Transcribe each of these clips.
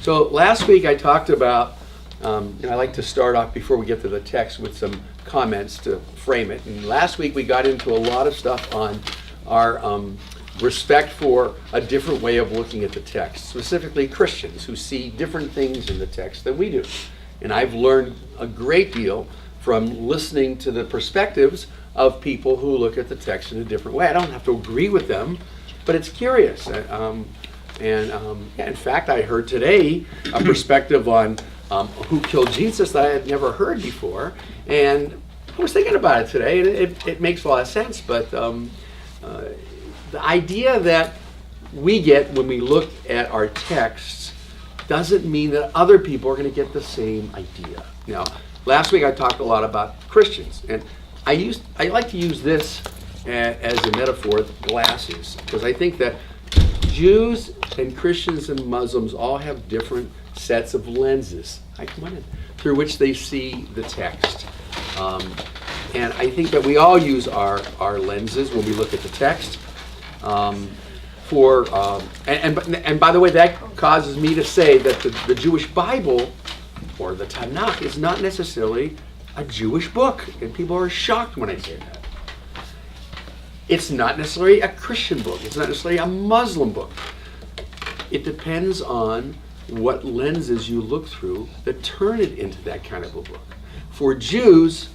So last week I talked about, and I like to start off before we get to the text with some comments to frame it. And last week we got into a lot of stuff on our respect for a different way of looking at the text, specifically Christians who see different things in the text than we do. And I've learned a great deal from listening to the perspectives of people who look at the text in a different way. I don't have to agree with them, but it's curious. In fact, I heard today a perspective on who killed Jesus that I had never heard before, and I was thinking about it today, and it makes a lot of sense. But the idea that we get when we look at our texts doesn't mean that other people are going to get the same idea. Now, last week I talked a lot about Christians, and I like to use this as a metaphor, glasses, because I think that Jews and Christians and Muslims all have different sets of lenses through which they see the text. And I think that we all use our lenses when we look at the text. And by the way, that causes me to say that the Jewish Bible, or the Tanakh, is not necessarily a Jewish book. And people are shocked when I say that. It's not necessarily a Christian book. It's not necessarily a Muslim book. It depends on what lenses you look through that turn it into that kind of a book. For Jews,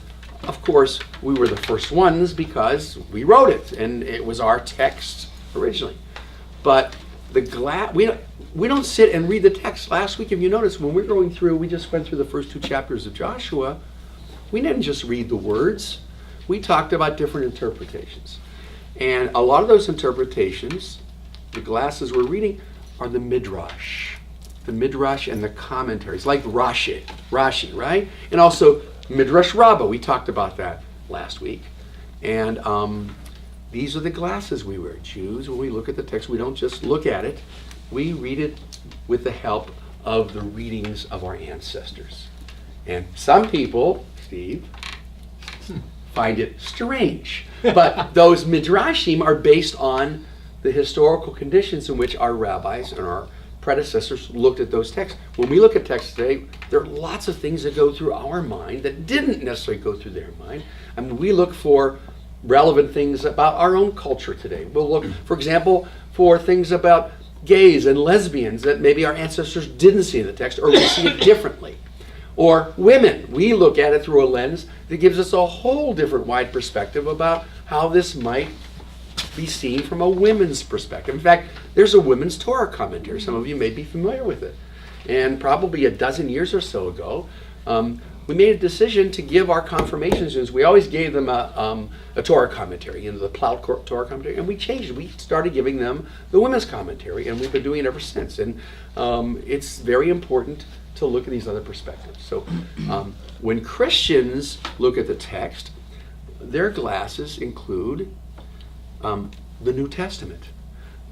of course, we were the first ones because we wrote it, and it was our text originally. But we don't sit and read the text. Last week, if you notice, when we're going through, we just went through the first 2 chapters of Joshua. We didn't just read the words. We talked about different interpretations. And a lot of those interpretations, the glasses we're reading, are the Midrash. The Midrash and the commentaries, like Rashi, right? And also Midrash Rabbah. We talked about that last week. And these are the glasses we wear. Jews, when we look at the text, we don't just look at it. We read it with the help of the readings of our ancestors. And some people, Steve, find it strange. But those midrashim are based on the historical conditions in which our rabbis and our predecessors looked at those texts. When we look at texts today, there are lots of things that go through our mind that didn't necessarily go through their mind. I mean, we look for relevant things about our own culture today. We'll look, for example, for things about gays and lesbians that maybe our ancestors didn't see in the text, or we see it differently. Or women, we look at it through a lens that gives us a whole different wide perspective about how this might be seen from a women's perspective. In fact, there's a women's Torah commentary. Some of you may be familiar with it. And probably a dozen years or so ago, we made a decision to give our confirmation students, we always gave them a Torah commentary, the Plowed Torah commentary, and we changed it. We started giving them the women's commentary, and we've been doing it ever since. And it's very important to look at these other perspectives. So when Christians look at the text, their glasses include the New Testament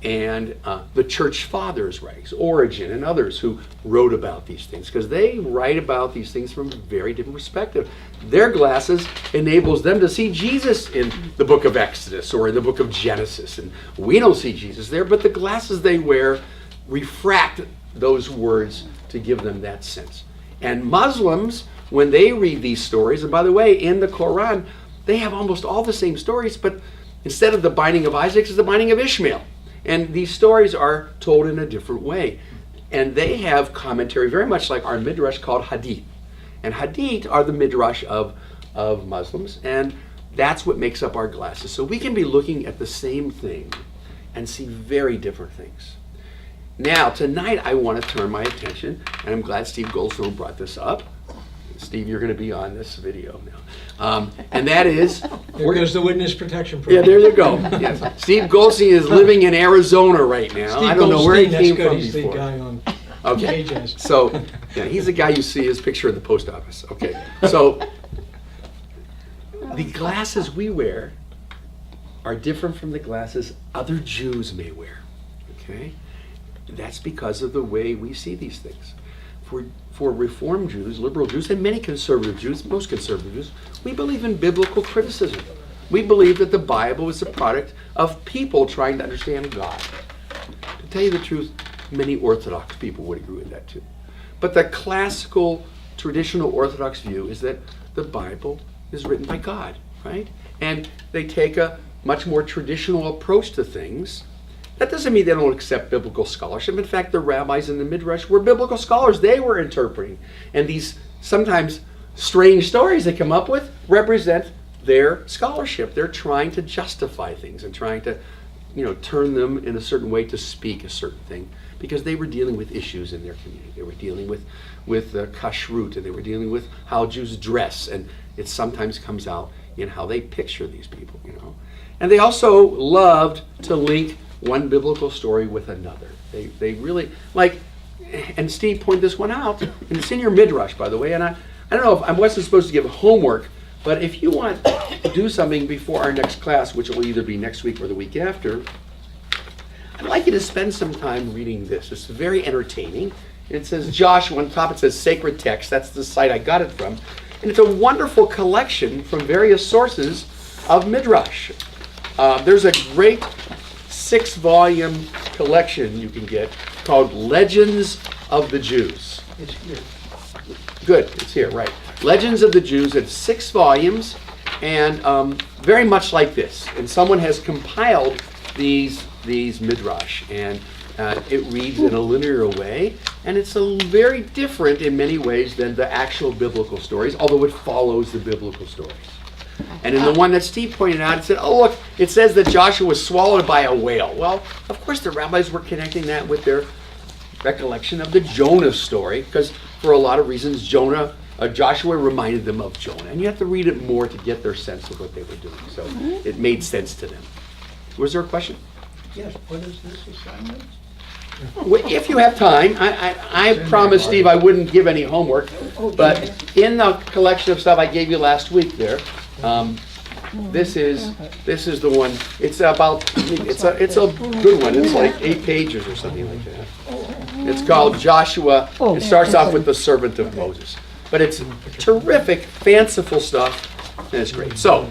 and the church fathers' writings, Origen and others who wrote about these things, because they write about these things from a very different perspective. Their glasses enables them to see Jesus in the book of Exodus or in the book of Genesis, and we don't see Jesus there, but the glasses they wear refract those words to give them that sense. And Muslims, when they read these stories, and by the way, in the Quran, they have almost all the same stories, but instead of the binding of Isaac, it's the binding of Ishmael. And these stories are told in a different way. And they have commentary very much like our Midrash called Hadith. And Hadith are the Midrash of Muslims, and that's what makes up our glasses. So we can be looking at the same thing and see very different things. Now, tonight I want to turn my attention, and I'm glad Steve Goldstone brought this up. Steve, you're going to be on this video now. And that is... There goes the witness protection program. Yeah, there you go. Yes. Steve Goldstein is living in Arizona right now. Steve I don't know where he came from He's before. The guy on Okay, KJ's. so yeah, he's the guy you see his picture in the post office. Okay, so the glasses we wear are different from the glasses other Jews may wear. Okay, that's because of the way we see these things. For Reform Jews, liberal Jews, and many conservative Jews, most conservative Jews, we believe in biblical criticism. We believe that the Bible is a product of people trying to understand God. To tell you the truth, many Orthodox people would agree with that too. But the classical, traditional Orthodox view is that the Bible is written by God, right? And they take a much more traditional approach to things. That doesn't mean they don't accept biblical scholarship. In fact, the rabbis in the Midrash were biblical scholars. They were interpreting. And these sometimes strange stories they come up with represent their scholarship. They're trying to justify things and trying to, turn them in a certain way to speak a certain thing, because they were dealing with issues in their community. They were dealing with kashrut, and they were dealing with how Jews dress, and it sometimes comes out in how they picture these people, And they also loved to link one biblical story with another. They really, and Steve pointed this one out, and it's in your Midrash, by the way, and I don't know if I wasn't supposed to give homework, but if you want to do something before our next class, which will either be next week or the week after, I'd like you to spend some time reading this. It's very entertaining. It says Joshua, on top it says sacred text. That's the site I got it from. And it's a wonderful collection from various sources of Midrash. There's a great 6-volume collection you can get called Legends of the Jews. It's here. Good, it's here, right. Legends of the Jews, it's 6 volumes, and very much like this. And someone has compiled these Midrash, and it reads in a linear way, and it's very different in many ways than the actual biblical stories, although it follows the biblical stories. And in the one that Steve pointed out, it said, oh look, it says that Joshua was swallowed by a whale. Well, of course the rabbis were connecting that with their recollection of the Jonah story, because for a lot of reasons Joshua reminded them of Jonah. And you have to read it more to get their sense of what they were doing. So it made sense to them. Was there a question? Yes, what is this assignment? Well, if you have time, I promised Steve I wouldn't give any homework, but in the collection of stuff I gave you last week there, this is the one. It's a good one. It's like 8 pages or something like that. It's called Joshua. It starts off with the servant of Moses, but it's terrific, fanciful stuff, and it's great. So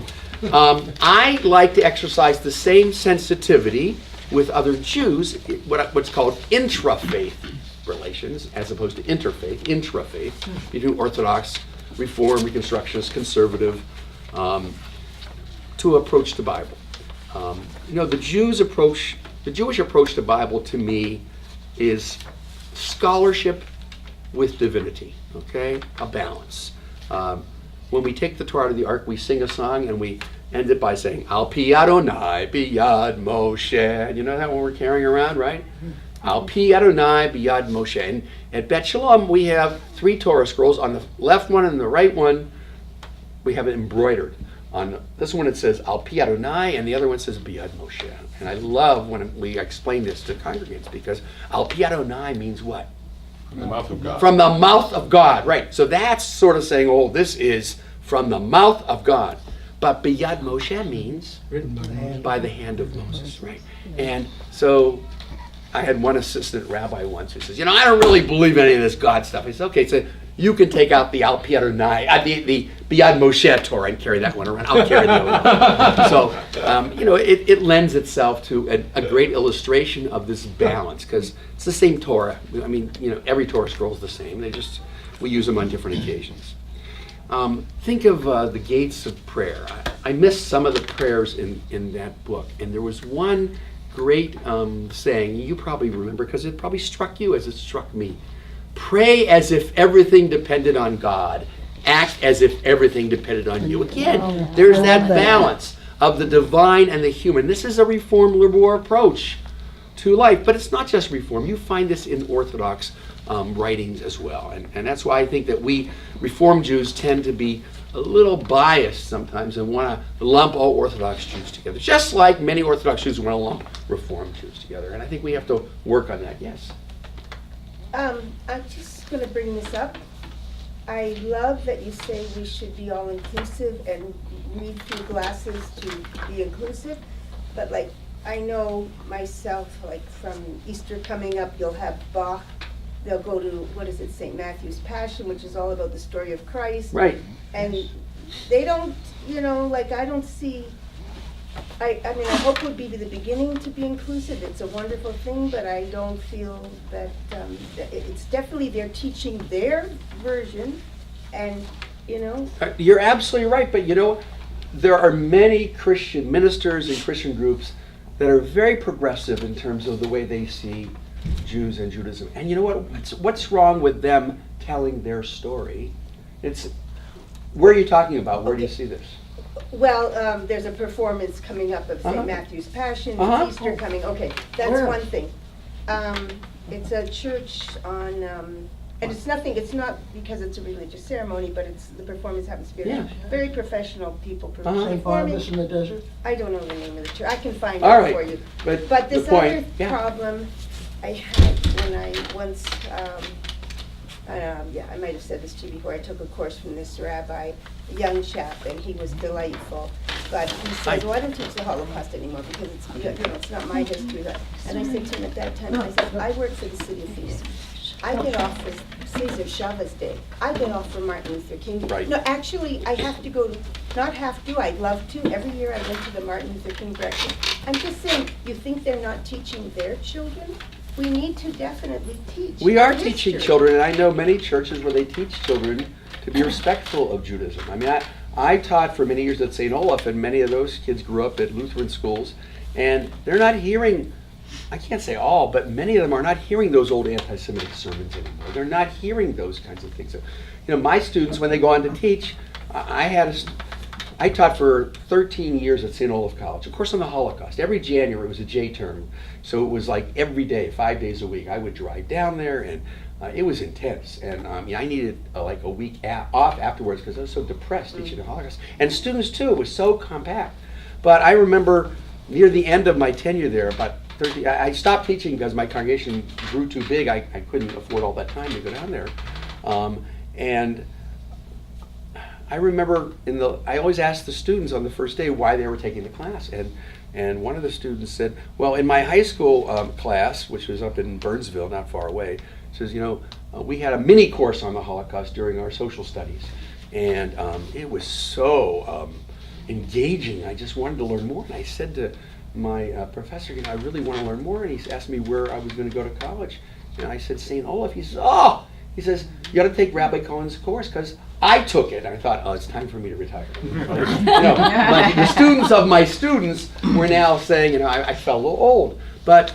I like to exercise the same sensitivity with other Jews, what's called intra-faith relations, as opposed to interfaith, intra-faith, between Orthodox, Reform, Reconstructionist, Conservative, to approach the Bible. The Jewish approach to Bible to me is scholarship with divinity, okay? A balance. When we take the Torah out of the ark, we sing a song and we end it by saying, Al pi Adonai biyad Moshe. And you know that one we're carrying around, right? Al pi Adonai biyad Moshe. And at Bet Shalom, we have 3 Torah scrolls. On the left one and the right one, we have it embroidered. On this one it says Al pi Adonai, and the other one says biyad Moshe. And I love when we explain this to congregants, because Al pi Adonai means what? From the mouth of God. From the mouth of God, right. So that's sort of saying, oh, this is from the mouth of God. But Biyad Moshe means Written by Moses. by the hand of Moses, right? And so I had one assistant rabbi once who says, I don't really believe any of this God stuff. I said, okay, so you can take out the Al Pi Adonai, the Biyad Moshe Torah and carry that one around. I'll carry the other one. So, it lends itself to a great illustration of this balance, because it's the same Torah. I mean, every Torah scroll is the same. We use them on different occasions. Think of the gates of prayer. I missed some of the prayers in that book, and there was one great saying you probably remember, because it probably struck you as it struck me. Pray as if everything depended on God. Act as if everything depended on you. Again, there's that balance of the divine and the human. This is a Reform liberal approach to life, but it's not just Reform. You find this in Orthodox writings as well. And that's why I think that we Reform Jews tend to be a little biased sometimes and want to lump all Orthodox Jews together, just like many Orthodox Jews want to lump Reform Jews together. And I think we have to work on that. Yes? I'm just going to bring this up. I love that you say we should be all inclusive and read through glasses to be inclusive, but I know myself, from Easter coming up, you'll have Bach. They'll go to, St. Matthew's Passion, which is all about the story of Christ. Right. And they don't, I don't see I mean, I hope would be the beginning to be inclusive. It's a wonderful thing, but I don't feel that, it's definitely they're teaching their version, and, you know, You're absolutely right, but you know, there are many Christian ministers and Christian groups that are very progressive in terms of the way they see Jews and Judaism. And you know what? What's wrong with them telling their story? Where are you talking about? Where do you see this? well, there's a performance coming up of St. Uh-huh. Matthew's Passion, Uh-huh. Easter coming, okay, that's Where? one thing. It's a church on, and it's not because it's a religious ceremony, but the performance happens to be Yeah. very professional people Uh-huh. St. performing. Barnabas in the desert? I don't know the name of the church, I can find All it right, for you. but But the this point, other yeah. problem I had when I once, I might have said this to you before, I took a course from this rabbi, a young chap, and he was delightful. But he says, well, I don't teach the Holocaust anymore because it's not my history. And I said to him at that time, I said, I work for the City of Phoenix. I get off for Cesar Chavez Day. I get off for Martin Luther King Day. Right. No, actually, I have to go, not have to, I'd love to. Every year I went to the Martin Luther King breakfast. I'm just saying, you think they're not teaching their children? We need to definitely teach. We are our teaching history. children, and I know many churches where they teach children to be respectful of Judaism. I mean, I taught for many years at St. Olaf, and many of those kids grew up at Lutheran schools, and they're not hearing, I can't say all, but many of them are not hearing those old anti-Semitic sermons anymore. They're not hearing those kinds of things. You know, my students, when they go on to teach, I taught for 13 years at St. Olaf College, of course on the Holocaust. Every January was a J term, so it was like every day, 5 days a week. I would drive down there, and it was intense. And I needed like a week off afterwards because I was so depressed teaching the Holocaust. And students too, it was so compact. But I remember near the end of my tenure there, about 30, I stopped teaching because my congregation grew too big. I couldn't afford all that time to go down there. And I remember I always asked the students on the first day why they were taking the class, and one of the students said, well, in my high school class, which was up in Burnsville, not far away, says, you know, we had a mini course on the Holocaust during our social studies, and it was so engaging. I just wanted to learn more, and I said to my professor, you know, I really want to learn more, and he asked me where I was going to go to college, and I said St. Olaf. He says, he says, you got to take Rabbi Cohen's course because I took it. And I thought, it's time for me to retire. But the students of my students were now saying, you know, I felt a little old. But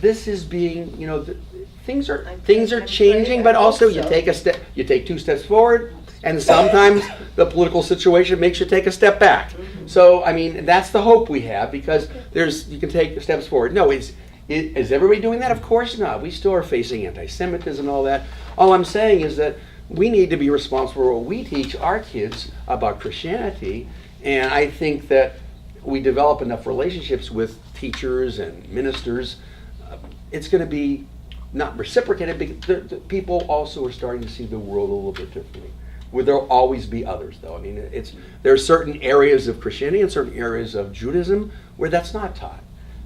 this is being, you know, things are changing. But also, you take 2 steps forward, and sometimes the political situation makes you take a step back. So, I mean, that's the hope we have because you can take steps forward. No, is everybody doing that? Of course not. We still are facing anti-Semitism and all that. All I'm saying is that we need to be responsible for what we teach our kids about Christianity, and I think that we develop enough relationships with teachers and ministers, it's going to be not reciprocated, because the people also are starting to see the world a little bit differently. There'll always be others, though. I mean, there are certain areas of Christianity and certain areas of Judaism where that's not taught.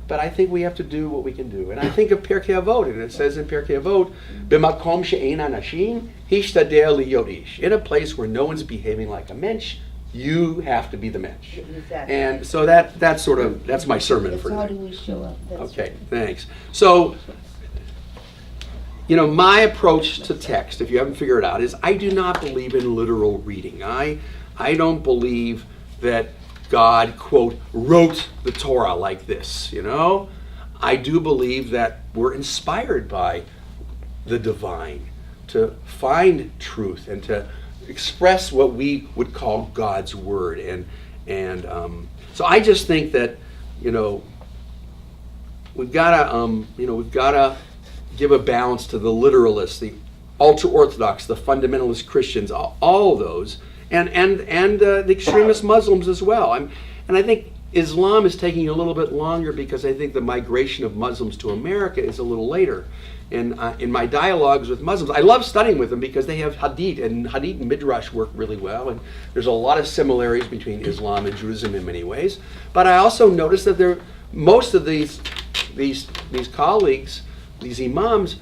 But I think we have to do what we can do. And I think of Pirkei Avot, and it says in Pirkei Avot, "B'makom she'ein anashim, hishtadel liyot ish." In a place where no one's behaving like a mensch, you have to be the mensch. Exactly. And so that's my sermon for It's how today. do we show up? That's Okay, right. thanks. So, you know, my approach to text, if you haven't figured it out, is I do not believe in literal reading. I don't believe that God, quote, wrote the Torah like this, you know? I do believe that we're inspired by the divine to find truth and to express what we would call God's word. And so I just think that, you know, we've got to give a balance to the literalists, the ultra-Orthodox, the fundamentalist Christians, all of those, and the extremist Muslims as well. And I think Islam is taking a little bit longer because I think the migration of Muslims to America is a little later. And in my dialogues with Muslims, I love studying with them because they have Hadith and Midrash work really well, and there's a lot of similarities between Islam and Judaism in many ways. But I also noticed that most of these colleagues, these imams,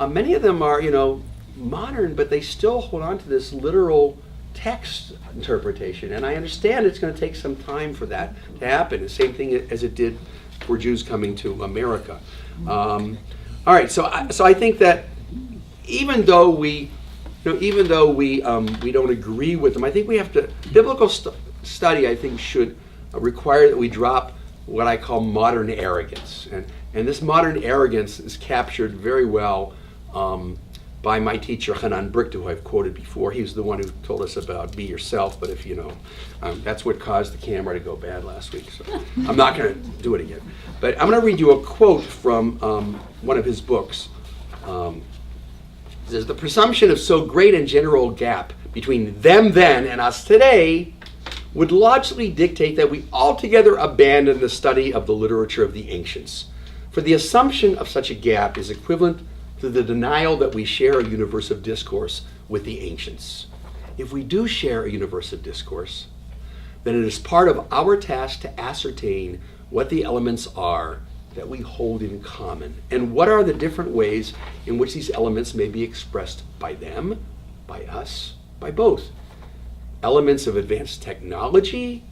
many of them are, you know, modern, but they still hold on to this literal text interpretation. And I understand it's going to take some time for that to happen. The same thing as it did for Jews coming to America. All right, so I think that even though we don't agree with them, I think we have to, biblical study, I think, should require that we drop what I call modern arrogance. And this modern arrogance is captured very well by my teacher, Hanan Brichter, who I've quoted before. He was the one who told us about be yourself, but if you know, that's what caused the camera to go bad last week. So I'm not going to do it again. But I'm going to read you a quote from one of his books. It says, "The presumption of so great and general gap between them then and us today would logically dictate that we altogether abandon the study of the literature of the ancients. For the assumption of such a gap is equivalent to the denial that we share a universe of discourse with the ancients. If we do share a universe of discourse, then it is part of our task to ascertain what the elements are that we hold in common, and what are the different ways in which these elements may be expressed by them, by us, by both. Elements of advanced technology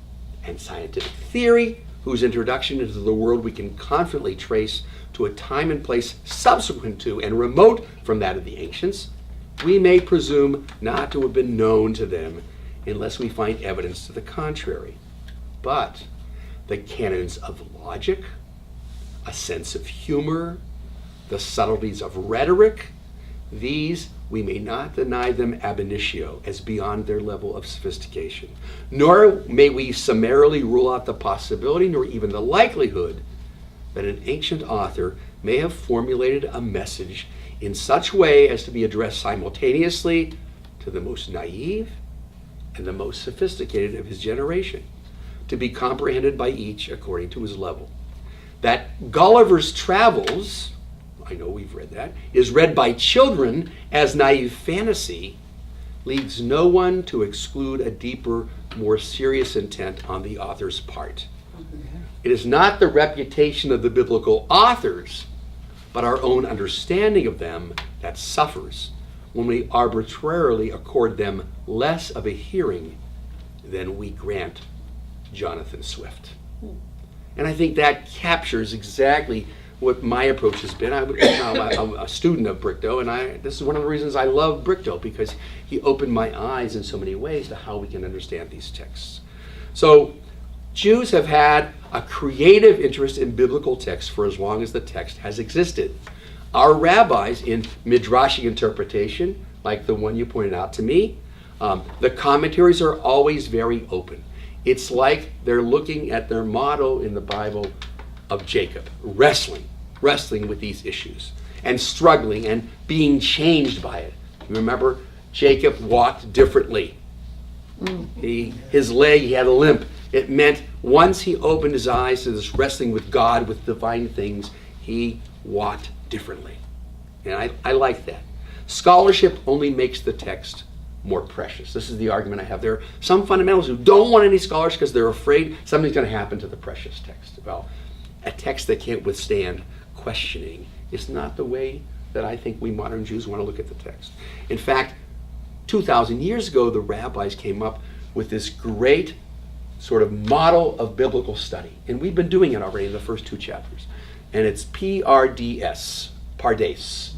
and scientific theory, whose introduction into the world we can confidently trace to a time and place subsequent to and remote from that of the ancients, we may presume not to have been known to them unless we find evidence to the contrary. But the canons of logic, a sense of humor, the subtleties of rhetoric, these we may not deny them ab initio as beyond their level of sophistication, nor may we summarily rule out the possibility nor even the likelihood that an ancient author may have formulated a message in such way as to be addressed simultaneously to the most naive and the most sophisticated of his generation, to be comprehended by each according to his level. That Gulliver's Travels, I know we've read that, is read by children as naive fantasy, leads no one to exclude a deeper, more serious intent on the author's part. It is not the reputation of the biblical authors, but our own understanding of them that suffers when we arbitrarily accord them less of a hearing than we grant Jonathan Swift. And I think that captures exactly what my approach has been. I'm a student of Brichter, and this is one of the reasons I love Brichter, because he opened my eyes in so many ways to how we can understand these texts. So Jews have had a creative interest in biblical texts for as long as the text has existed. Our rabbis in midrashic interpretation, like the one you pointed out to me, the commentaries are always very open. It's like they're looking at their motto in the Bible of Jacob, wrestling with these issues and struggling and being changed by it. You remember, Jacob walked differently. His leg, he had a limp. It meant once he opened his eyes to this wrestling with God, with divine things, he walked differently. And I like that. Scholarship only makes the text more precious. This is the argument I have. There are some fundamentalists who don't want any scholars because they're afraid something's going to happen to the precious text. Well, a text that can't withstand questioning is not the way that I think we modern Jews want to look at the text. In fact, 2,000 years ago, the rabbis came up with this great sort of model of biblical study. And we've been doing it already in the first 2 chapters. And it's PRDS, Pardes,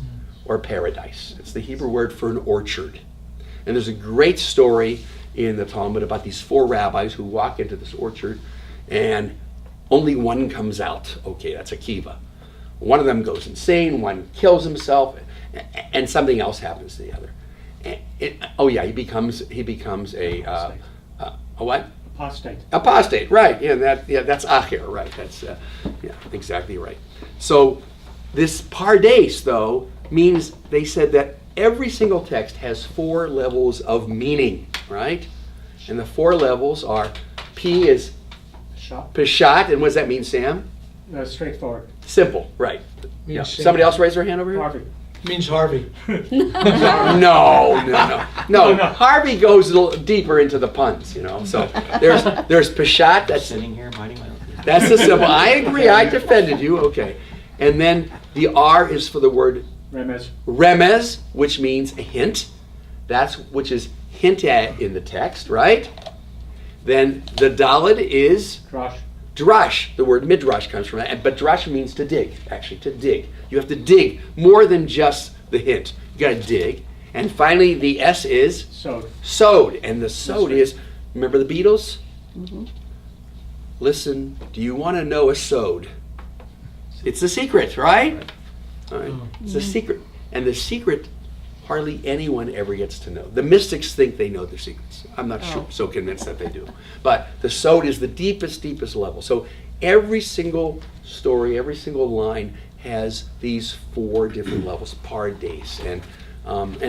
or paradise. It's the Hebrew word for an orchard. And there's a great story in the Talmud about these 4 rabbis who walk into this orchard, and only one comes out. Okay, that's Akiva. One of them goes insane, one kills himself, and something else happens to the other. He becomes a what? Apostate, right? That's Acher, right? That's exactly right. So this Pardes, though, means they said that every single text has 4 levels of meaning, right? And the 4 levels are P is Peshat, and what does that mean, Sam? Straightforward. Simple, right? Yeah. Somebody else raise their hand over here? Harvey. Means Harvey. No. Harvey goes a little deeper into the puns, So there's Peshat. That's sitting here minding my own. That's the simple. I agree. I defended you. Okay. And then the R is for the word Remez. Remez, which means a hint. Which is hint at in the text, right? Then the Daled is Drosh. drash. The word midrash comes from that. But drash means to dig, actually, to dig. You have to dig more than just the hint. You got to dig. And finally, the S is Sowed. sowed. And the sowed right. is, remember the Beatles? Listen, do you want to know a sowed? It's the secret, right? All right. It's the secret. And the secret, hardly anyone ever gets to know. The mystics think they know the secrets. I'm not so convinced that they do. But the sowed is the deepest, deepest level. So every single story, every single line has these 4 different levels. Pardes. And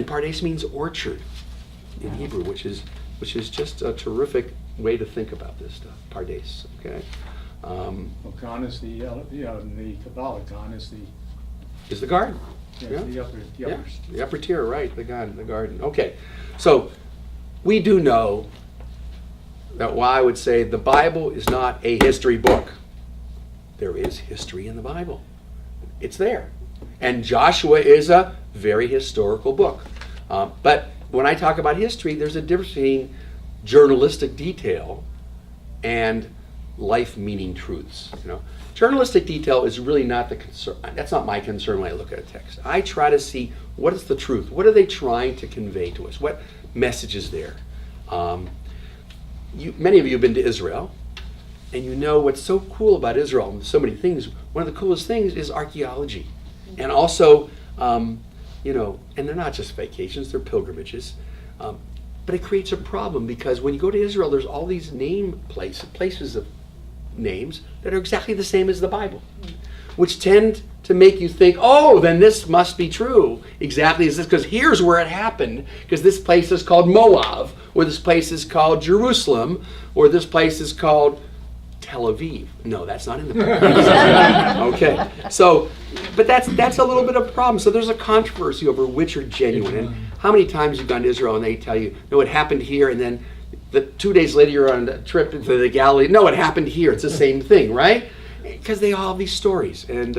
pardes means orchard in Hebrew, which is just a terrific way to think about this stuff. Pardes, okay? Well, Gan is the Kabbalah. Gan is Is the garden. the upper. The upper tier, right? The garden. Okay, so we do know that while I would say the Bible is not a history book, there is history in the Bible. It's there, and Joshua is a very historical book. But when I talk about history, there's a difference between journalistic detail and life-meaning truths. Journalistic detail is really not the concern. That's not my concern when I look at a text. I try to see what is the truth. What are they trying to convey to us? What message is there? Many of you have been to Israel, and you know what's so cool about Israel, and so many things. One of the coolest things is archaeology. And also, and they're not just vacations, they're pilgrimages. But it creates a problem because when you go to Israel, there's all these places of names that are exactly the same as the Bible, which tend to make you think, oh, then this must be true exactly as this, because here's where it happened, because this place is called Moab, or this place is called Jerusalem, or this place is called Tel Aviv. No, that's not in the Bible. Okay, so, but that's a little bit of a problem. So there's a controversy over which are genuine, and how many times you've gone to Israel and they tell you, no, it happened here, and then 2 days later you're on a trip to the Galilee. No, it happened here. It's the same thing, right? Because they all have these stories, and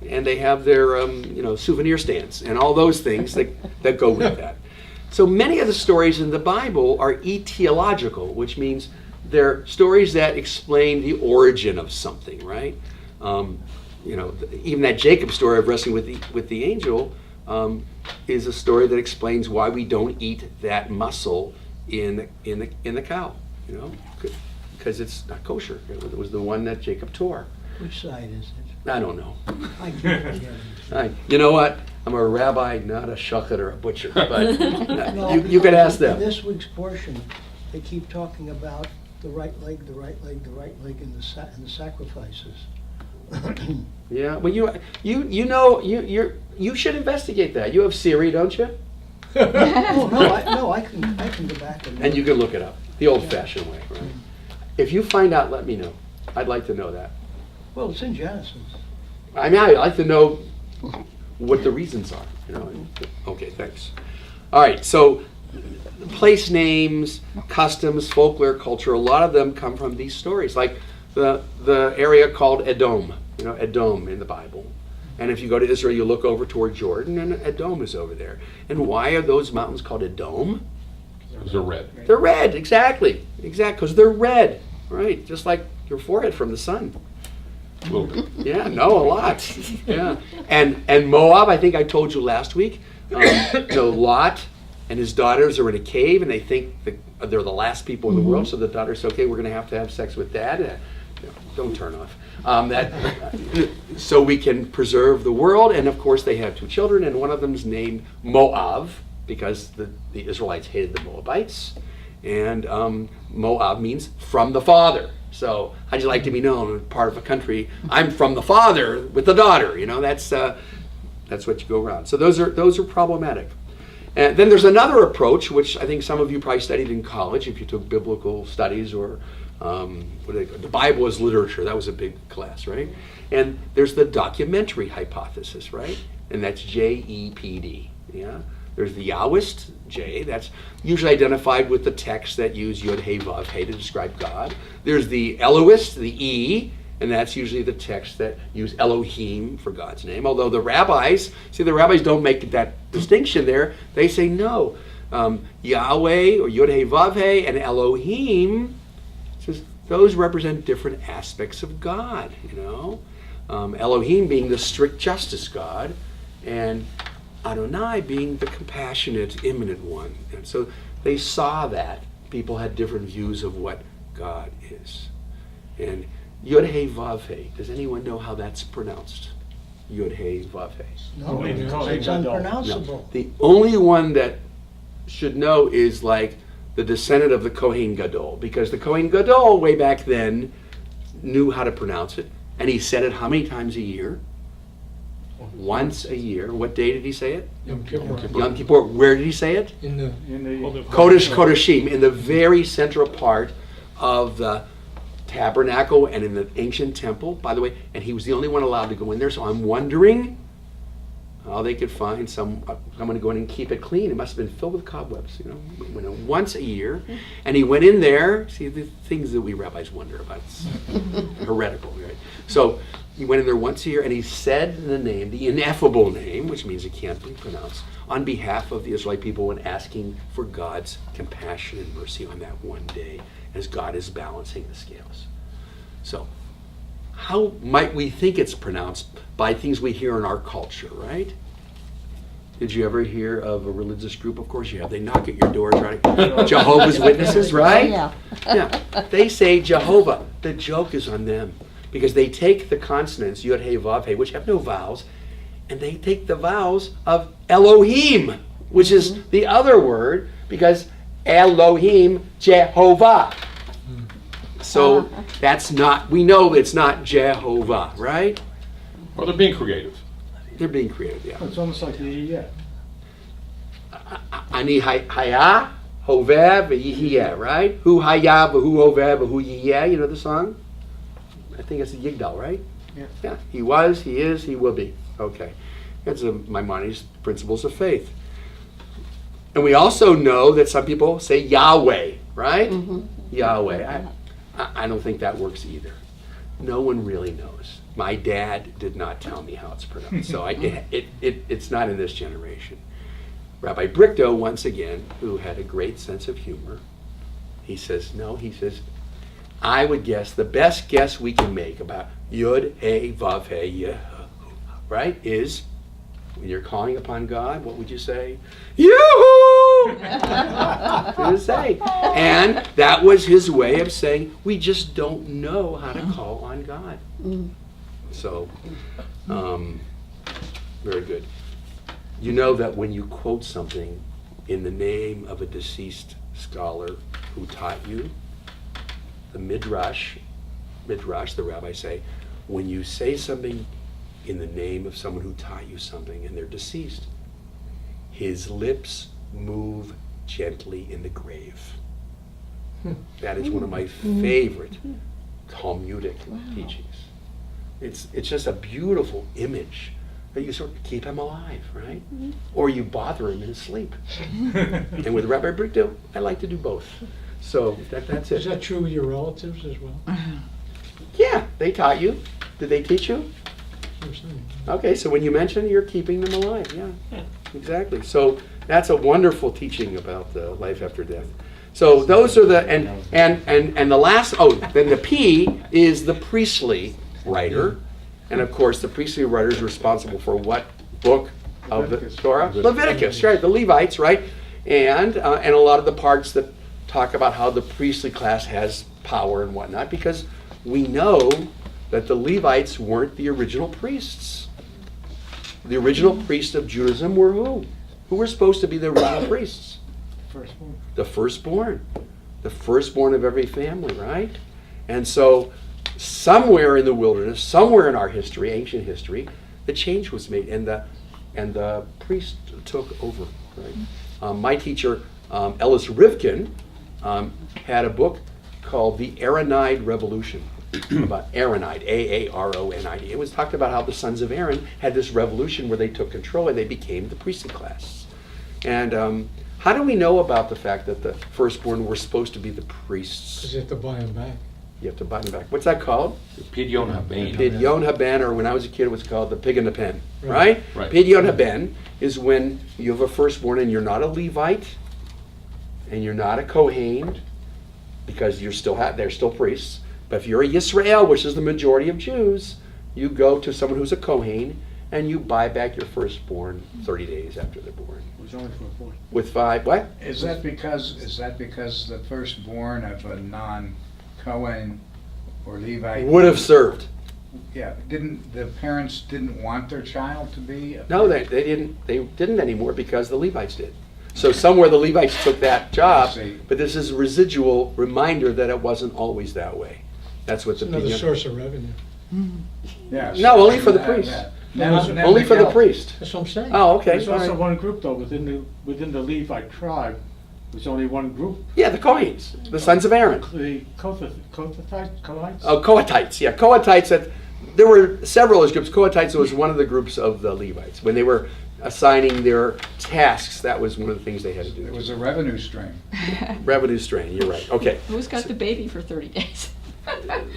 they have their souvenir stands and all those things that go with that. So many of the stories in the Bible are etiological, which means they're stories that explain the origin of something, right? Even that Jacob story of wrestling with the angel is a story that explains why we don't eat that muscle in the cow, because it's not kosher. It was the one that Jacob tore. Which side is it? I don't know. I keep forgetting. You know what? I'm a rabbi, not a shochet or a butcher. But No, you could ask them. In this week's portion, they keep talking about the right leg, the right leg, the right leg, and the sacrifices. Yeah, well, you should investigate that. You have Siri, don't you? No, I can go back and look. And you can look it up the old-fashioned way, right? If you find out, let me know. I'd like to know that. Well, it's in Genesis. I mean, I'd like to know what the reasons are. Okay, thanks. All right, so place names, customs, folklore, culture, a lot of them come from these stories. Like the area called Edom, Edom in the Bible. And if you go to Israel, you look over toward Jordan, and Edom is over there. And why are those mountains called Edom? Because they're red. They're red, exactly, because they're red, right? Just like your forehead from the sun. A little bit. Yeah, no, a lot. Yeah, and Moab, I think I told you last week. Lot and his daughters are in a cave, and they think they're the last people in the world. So the daughter says, "Okay, we're going to have sex with Dad." Don't turn off. So we can preserve the world, and of course they have 2 children, and one of them's named Moab because the Israelites hated the Moabites, and Moab means from the father. So how'd you like to be known? Part of a country, I'm from the father with the daughter. That's what you go around. So those are problematic. And then there's another approach, which I think some of you probably studied in college if you took biblical studies or the Bible as literature. That was a big class, right? And there's the documentary hypothesis, right? And that's JEPD. Yeah. There's the Yahwist, J, that's usually identified with the texts that use Yod He Vav He to describe God. There's the Elohist, the E, and that's usually the texts that use Elohim for God's name. Although the rabbis don't make that distinction there. They say no. Yahweh or Yod He Vav He and Elohim, says those represent different aspects of God. Elohim being the strict justice God, and Adonai being the compassionate, immanent one. And so they saw that people had different views of what God is. And Yod He Vav He, does anyone know how that's pronounced? Yod He Vav He. No, Only the Kohen it's Gadol. unpronounceable. The only one that should know is like the descendant of the Kohen Gadol, because the Kohen Gadol way back then knew how to pronounce it, and he said it how many times a year? Once a year. What day did he say it? Yom Kippur. Yom Kippur. Where did he say it? In the In the Kodesh Kodeshim, in the very central part of the tabernacle and in the ancient temple, by the way, and he was the only one allowed to go in there, so I'm wondering how they could find someone to go in and keep it clean. It must have been filled with cobwebs, He went in once a year, and he went in there, see the things that we rabbis wonder about, it's heretical, right? So he went in there once a year, and he said the name, the ineffable name, which means it can't be pronounced, on behalf of the Israelite people when asking for God's compassion and mercy on that one day as God is balancing the scales. So how might we think it's pronounced? By things we hear in our culture, right? Did you ever hear of a religious group? Of course you have. They knock at your doors, right? Jehovah's Witnesses, right? Yeah. Yeah. They say Jehovah. The joke is on them because they take the consonants, Yod He Vav He, which have no vowels, and they take the vowels of Elohim, which is the other word, because Elohim, Jehovah. So that's not, we know it's not Jehovah, right? Well, they're being creative. They're being creative, yeah. It's almost like the Ani haya, hoveh, v'yihiyeh, right? Hu haya, v'hu hoveh, v'hu yihiyeh, you know the song? I think it's the Yigdal, right? Yeah. He was, he is, he will be. Okay. That's Maimonides' Principles of Faith. And we also know that some people say Yahweh, right? Yahweh. I don't think that works either. No one really knows. My dad did not tell me how it's pronounced, so it's not in this generation. Rabbi Brichto, once again, who had a great sense of humor, he says, I would guess, the best guess we can make about Yod He Vav He Yehu, right, is when you're calling upon God, what would you say? Yoo-hoo! What would you say? And that was his way of saying, we just don't know how to call on God. So, very good. You know that when you quote something in the name of a deceased scholar who taught you, the Midrash, the rabbis say, when you say something in the name of someone who taught you something and they're deceased, his lips move gently in the grave. That is one of my favorite Talmudic teachings. It's just a beautiful image that you sort of keep him alive, right? Or you bother him in his sleep. And with Rabbi Brichto, I like to do both. So that's it. Is that true with your relatives as well? Yeah, they taught you. Did they teach you? I'm saying. Okay, so when you mention it, you're keeping them alive. Yeah, exactly. So that's a wonderful teaching about life after death. So those are the and the last. Oh, then the P is the priestly writer, and of course the priestly writer is responsible for what book of the Torah? Leviticus, right? The Levites, right? And a lot of the parts that talk about how the priestly class has power and whatnot, because we know that the Levites weren't the original priests. The original priests of Judaism were who? Who were supposed to be the original priests? firstborn. The firstborn. The firstborn of every family, right? And so somewhere in the wilderness, somewhere in our history, ancient history, the change was made and the priest took over, right? My teacher, Ellis Rivkin, had a book called The Aaronide Revolution, about Aaronide, A-A-R-O-N-I-D. It was talked about how the sons of Aaron had this revolution where they took control and they became the priestly class. And how do we know about the fact that the firstborn were supposed to be the priests? Because you have to buy them back. You have to buy them back. What's that called? Pidyon Haben. Pidyon Haben, or when I was a kid it was called the pig in the pen, right? Right. Pidyon Haben is when you have a firstborn and you're not a Levite, and you're not a Kohen, because they're still priests. But if you're a Yisrael, which is the majority of Jews, you go to someone who's a Kohen and you buy back your firstborn 30 days after they're born. It was only for a boy. With 5, what? Is that because the firstborn of a non-Cohen or Levite Would have served. Yeah, didn't the parents want their child to be? No, they didn't anymore because the Levites did. So somewhere the Levites took that job, I see. but this is a residual reminder that it wasn't always that way. That's what It's the another source of revenue. Yeah, No, only for the priest. Only for the priest. That's what I'm saying. Oh, okay. There's all also right. one group though, within the Levite tribe, there's only one group, Yeah, the Kohens, the sons of Aaron. the Kohathites. Oh, Kohathites. Yeah, Kohathites. There were several of those groups. Kohathites was one of the groups of the Levites. When they were assigning their tasks, that was one of the things they had to do. It was a revenue stream. Revenue strain. You're right. Okay. Who's got the baby for 30 days?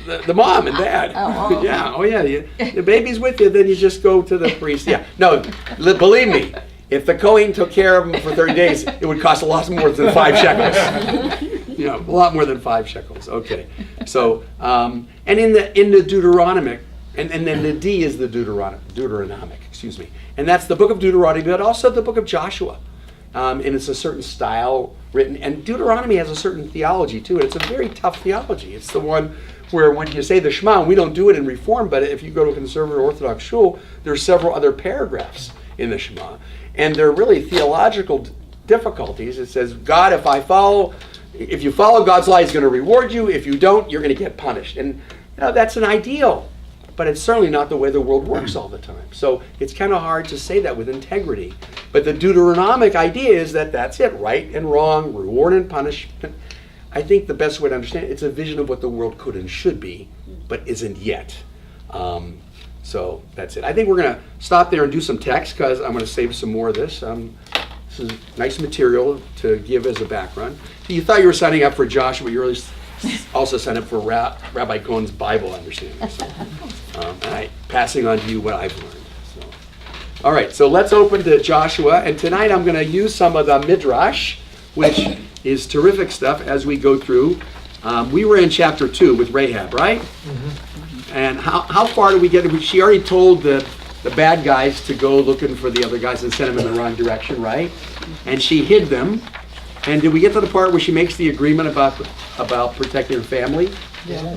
The mom and dad. Oh. Yeah. Oh, yeah. The baby's with you, then you just go to the priest. Yeah. No, believe me, if the Kohen took care of him for 30 days, it would cost a lot more than 5 shekels. You know, a lot more than 5 shekels. Okay. So, and in the Deuteronomic, and then the D is the Deuteronomic, excuse me. And that's the book of Deuteronomy, but also the book of Joshua. And it's a certain style written. And Deuteronomy has a certain theology, too. And it's a very tough theology. It's the one where when you say the Shema, we don't do it in Reform, but if you go to a conservative Orthodox shul, there's several other paragraphs in the Shema. And they're really theological difficulties. It says, God, if you follow God's law, He's going to reward you. If you don't, you're going to get punished. And that's an ideal, but it's certainly not the way the world works all the time. So it's kind of hard to say that with integrity. But the Deuteronomic idea is that that's it, right and wrong, reward and punishment. I think the best way to understand it, it's a vision of what the world could and should be, but isn't yet. So that's it. I think we're going to stop there and do some text because I'm going to save some more of this. This is nice material to give as a background. You thought you were signing up for Joshua, you really also signed up for Rabbi Cohen's Bible understanding. So, passing on to you what I've learned. So. All right, so let's open to Joshua, and tonight I'm going to use some of the Midrash, which is terrific stuff as we go through. We were in chapter 2 with Rahab, right? Mm-hmm. And how far did we get? She already told the bad guys to go looking for the other guys and sent them in the wrong direction, right? And she hid them. And did we get to the part where she makes the agreement about protecting her family? Yeah.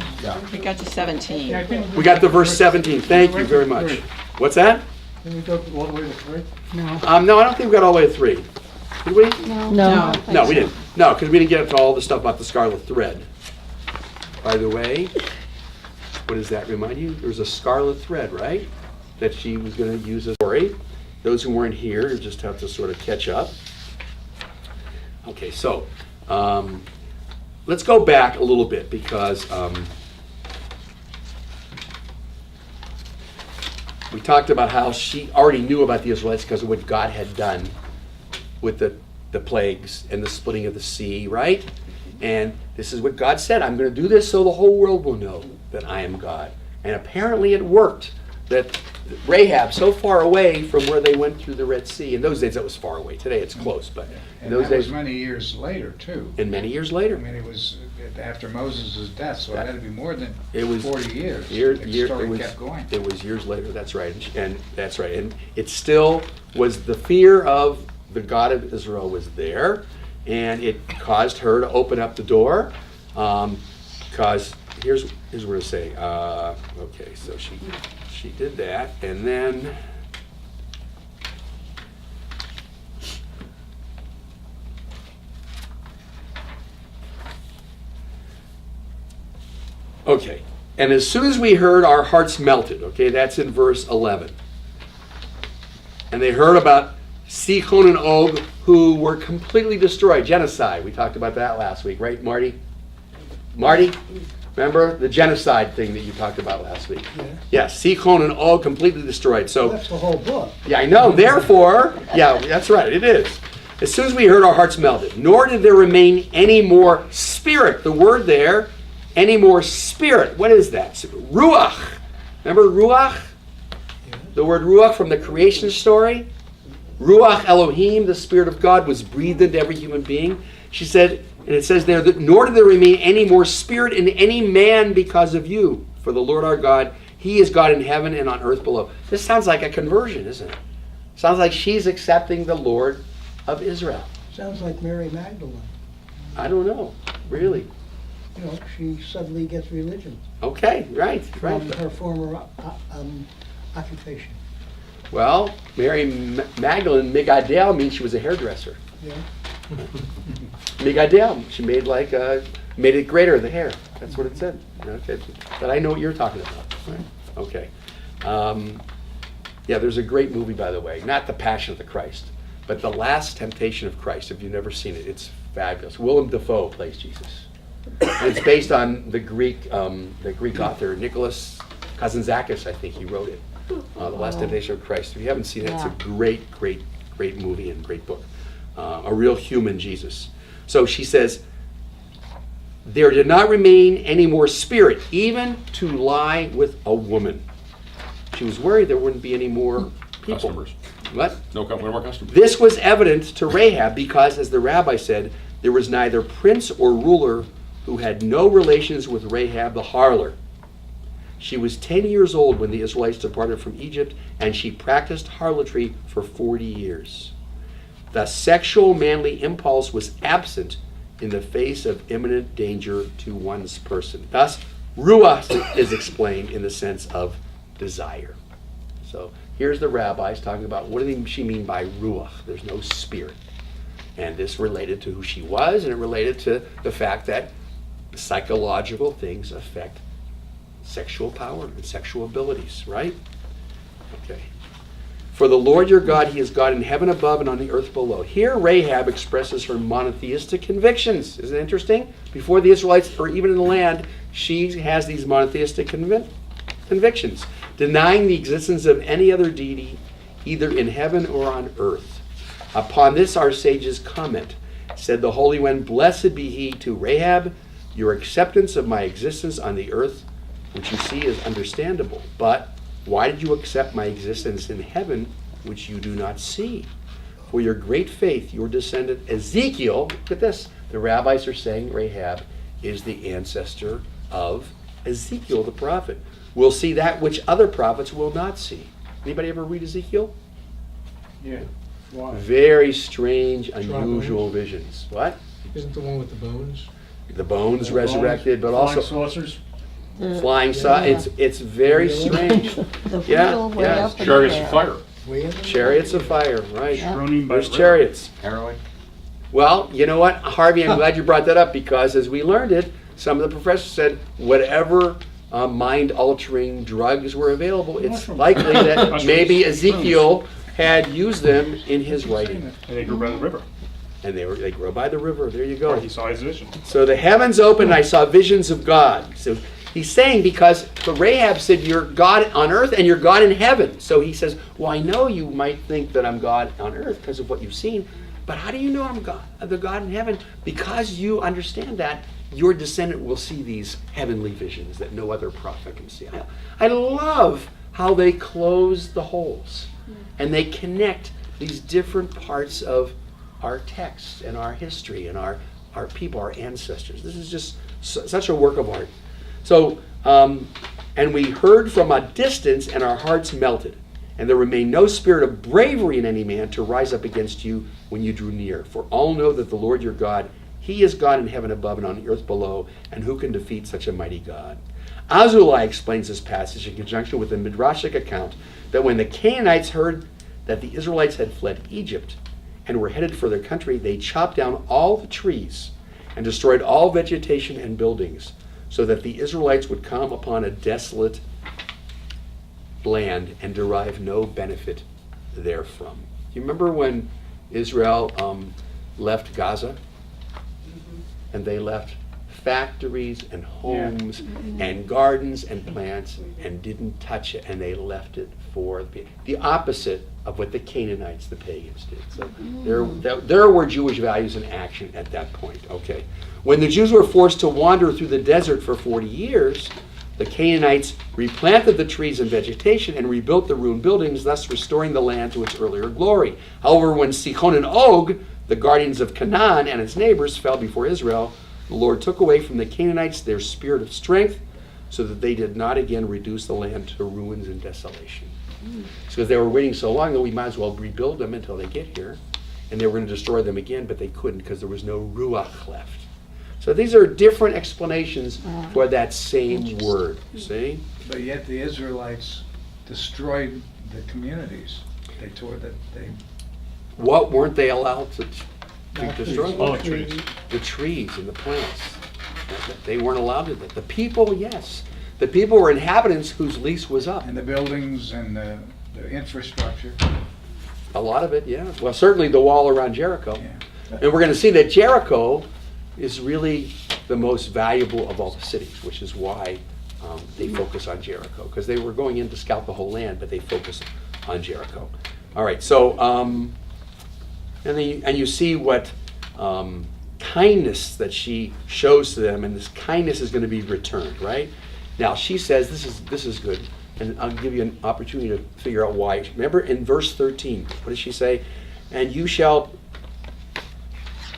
We got to 17. Yeah, I think We got to verse 17. Thank you very much. What's that? Can we go all the way to 3? No. No, I don't think we got all the way to 3. Did we? No. No, we didn't. No, because we didn't get to all the stuff about the scarlet thread. By the way, what does that remind you? There was a scarlet thread, right? That she was going to use as a story. Those who weren't here, you just have to sort of catch up. Okay, so let's go back a little bit because we talked about how she already knew about the Israelites because of what God had done with the plagues and the splitting of the sea, right? And this is what God said, I'm going to do this so the whole world will know that I am God. And apparently it worked. That Rahab, so far away from where they went through the Red Sea, in those days that was far away. Today it's close, but in And those that was days, many years later, too. and many years I later. mean, it was after Moses' death, so it had to be more than It was 40 years. Year, The story kept going. It was years later, that's right. And that's right. And it still was the fear of the God of Israel was there, and it caused her to open up the door. Because here's what I say. Okay, so she did that, and then okay. And as soon as we heard, our hearts melted. Okay, that's in verse 11. And they heard about Sichon and Og, who were completely destroyed. Genocide. We talked about that last week, right, Marty? Marty? Remember the genocide thing that you talked about last week? Yeah. Yes, Sichon and Og completely destroyed. So, That's the whole book. yeah, I know. Therefore, yeah, that's right, it is. As soon as we heard, our hearts melted. Nor did there remain any more spirit. The word there, any more spirit. What is that? Ruach. Remember Ruach? Yeah. The word Ruach from the creation story? Ruach Elohim, the Spirit of God, was breathed into every human being. She said, and it says there, that nor did there remain any more spirit in any man because of you. For the Lord our God, He is God in heaven and on earth below. This sounds like a conversion, isn't it? Sounds like she's accepting the Lord of Israel. Sounds like Mary Magdalene. I don't know, really. You know, she suddenly gets religion Okay, right. from her former occupation. Well, Mary Magdalene, Migadel, means she was a hairdresser. Yeah. Migadel, she made made it greater, the hair. That's what it said. Okay, but I know what you're talking about. Right? Okay. Yeah, there's a great movie, by the way. Not The Passion of the Christ, but The Last Temptation of Christ. If you've never seen it, it's fabulous. Willem Dafoe plays Jesus. And it's based on the Greek author Nicholas Kazantzakis, I think he wrote it. The Last Temptation of Christ. If you haven't seen it, it's a great, great, great movie and great book. A real human Jesus. So she says, there did not remain any more spirit, even to lie with a woman. She was worried there wouldn't be any more people. Customers. What? No more customers. This was evident to Rahab because, as the rabbi said, there was neither prince or ruler who had no relations with Rahab the harlot. She was 10 years old when the Israelites departed from Egypt, and she practiced harlotry for 40 years. The sexual manly impulse was absent in the face of imminent danger to one's person. Thus, ruach is explained in the sense of desire. So here's the rabbis talking about what do she mean by ruach? There's no spirit. And this related to who she was, and it related to the fact that psychological things affect sexual power and sexual abilities, right? Okay. For the Lord your God, He is God in heaven above and on the earth below. Here Rahab expresses her monotheistic convictions. Isn't it interesting? Before the Israelites are even in the land, she has these monotheistic convictions, denying the existence of any other deity, either in heaven or on earth. Upon this our sages comment, said the Holy One, blessed be He to Rahab, your acceptance of my existence on the earth, which you see is understandable. But why did you accept my existence in heaven, which you do not see? For your great faith, your descendant Ezekiel, look at this, the rabbis are saying Rahab is the ancestor of Ezekiel the prophet. Will see that which other prophets will not see. Anybody ever read Ezekiel? Yeah. Why? Very strange, unusual visions. What? Isn't the one with the bones? The bones The resurrected, but flying also saucers. flying saucers. It's very strange. The Yeah, wheel way yeah. up in the Chariots air. of fire. Way in the Chariots of fire, right? Running by There's river. chariots. Heroin? Well, you know what, Harvey, I'm glad you brought that up because as we learned it, some of the professors said whatever mind-altering drugs were available, it's likely that Mushrooms. maybe Ezekiel had used them in his writing. And they grew by the river. And they grow by the river. There you Or go. he saw his vision. So the heavens opened and I saw visions of God. So he's saying because the Rahab said you're God on earth and you're God in heaven. So he says, well, I know you might think that I'm God on earth because of what you've seen, but how do you know I'm God, the God in heaven? Because you understand that your descendant will see these heavenly visions that no other prophet can see. I love how they close the holes and they connect these different parts of our texts and our history and our people, our ancestors. This is just such a work of art. So, and we heard from a distance and our hearts melted. And there remained no spirit of bravery in any man to rise up against you when you drew near. For all know that the Lord your God, He is God in heaven above and on the earth below, and who can defeat such a mighty God? Azulai explains this passage in conjunction with the Midrashic account that when the Canaanites heard that the Israelites had fled Egypt and were headed for their country, they chopped down all the trees and destroyed all vegetation and buildings, so that the Israelites would come upon a desolate land and derive no benefit therefrom. You remember when Israel left Gaza? And they left factories and homes and gardens and plants and didn't touch it, and they left it for the opposite of what the Canaanites, the pagans, did. So there were Jewish values in action at that point. Okay. When the Jews were forced to wander through the desert for 40 years, The Canaanites replanted the trees and vegetation and rebuilt the ruined buildings, thus restoring the land to its earlier glory. However, when Sihon and Og, the guardians of Canaan and its neighbors, fell before Israel, the Lord took away from the Canaanites their spirit of strength, so that they did not again reduce the land to ruins and desolation. Because they were waiting so long that we might as well rebuild them until they get here. And they were going to destroy them again, but they couldn't because there was no ruach left. So these are different explanations for that same word, see? But yet the Israelites destroyed the communities. They tore that, they, What weren't they allowed to destroy? Oh, trees. The trees and the plants. They weren't allowed to. The people, yes. The people were inhabitants whose lease was up. and the buildings and the infrastructure. A lot of it, yeah. Well, certainly the wall around Jericho. Yeah. And we're going to see that Jericho is really the most valuable of all the cities, which is why they focus on Jericho. Because they were going in to scout the whole land, but they focused on Jericho. All right, so, and you see what kindness that she shows to them, and this kindness is going to be returned, right? Now, she says, this is good, and I'll give you an opportunity to figure out why. Remember in verse 13, what does she say? And you shall,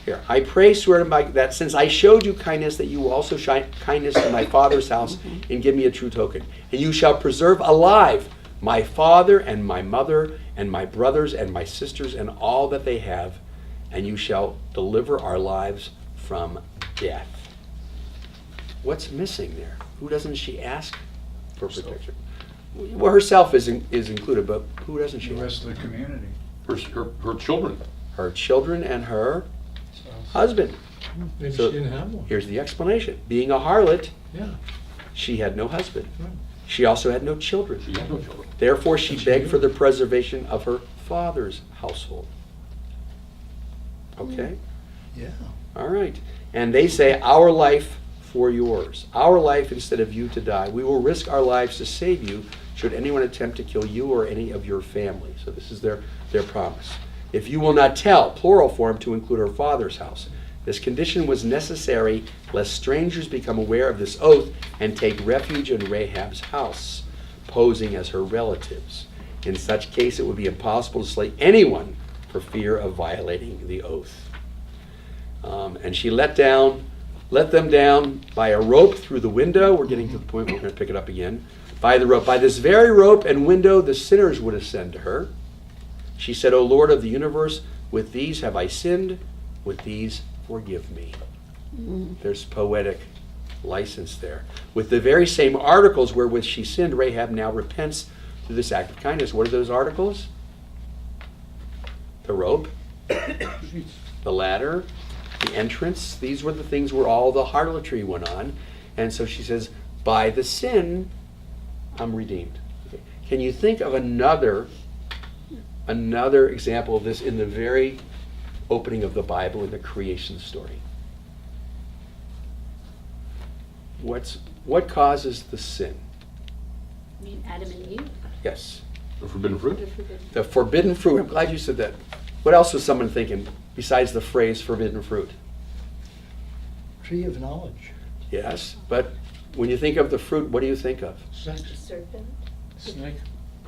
here, I pray, swear to my, that since I showed you kindness, that you will also show kindness to my father's house and give me a true token. And you shall preserve alive my father and my mother and my brothers and my sisters and all that they have, and you shall deliver our lives from death. What's missing there? Who doesn't she ask for protection? Well, herself is included, but who doesn't she The ask? rest of the community. Her children. Her children and her husband. Maybe So- she didn't have one. Here's the explanation. Being a harlot, Yeah. she had no husband. Right. She also had no children. She had no children. Therefore, she begged for the preservation of her father's household. Okay? Yeah. All right. And they say, our life for yours. Our life instead of you to die. We will risk our lives to save you should anyone attempt to kill you or any of your family. So this is their promise. If you will not tell, plural form to include her father's house. This condition was necessary lest strangers become aware of this oath and take refuge in Rahab's house, posing as her relatives. In such case, it would be impossible to slay anyone for fear of violating the oath. And she let them down by a rope through the window. We're getting to the point where we're going to pick it up again. By the rope. By this very rope and window, the sinners would ascend to her. She said, O Lord of the universe, with these have I sinned, with these forgive me. There's poetic license there. With the very same articles wherewith she sinned, Rahab now repents through this act of kindness. What are those articles? The rope, the ladder, the entrance. These were the things where all the harlotry went on. And so she says, by the sin, I'm redeemed. Okay. Can you think of another example of this in the very opening of the Bible in the creation story? What causes the sin? I mean, Adam and Eve. Yes. The forbidden fruit. The forbidden fruit. I'm glad you said that. What else was someone thinking besides the phrase forbidden fruit? Tree of knowledge. Yes, but when you think of the fruit, what do you think of? Sex. Serpent. Snake.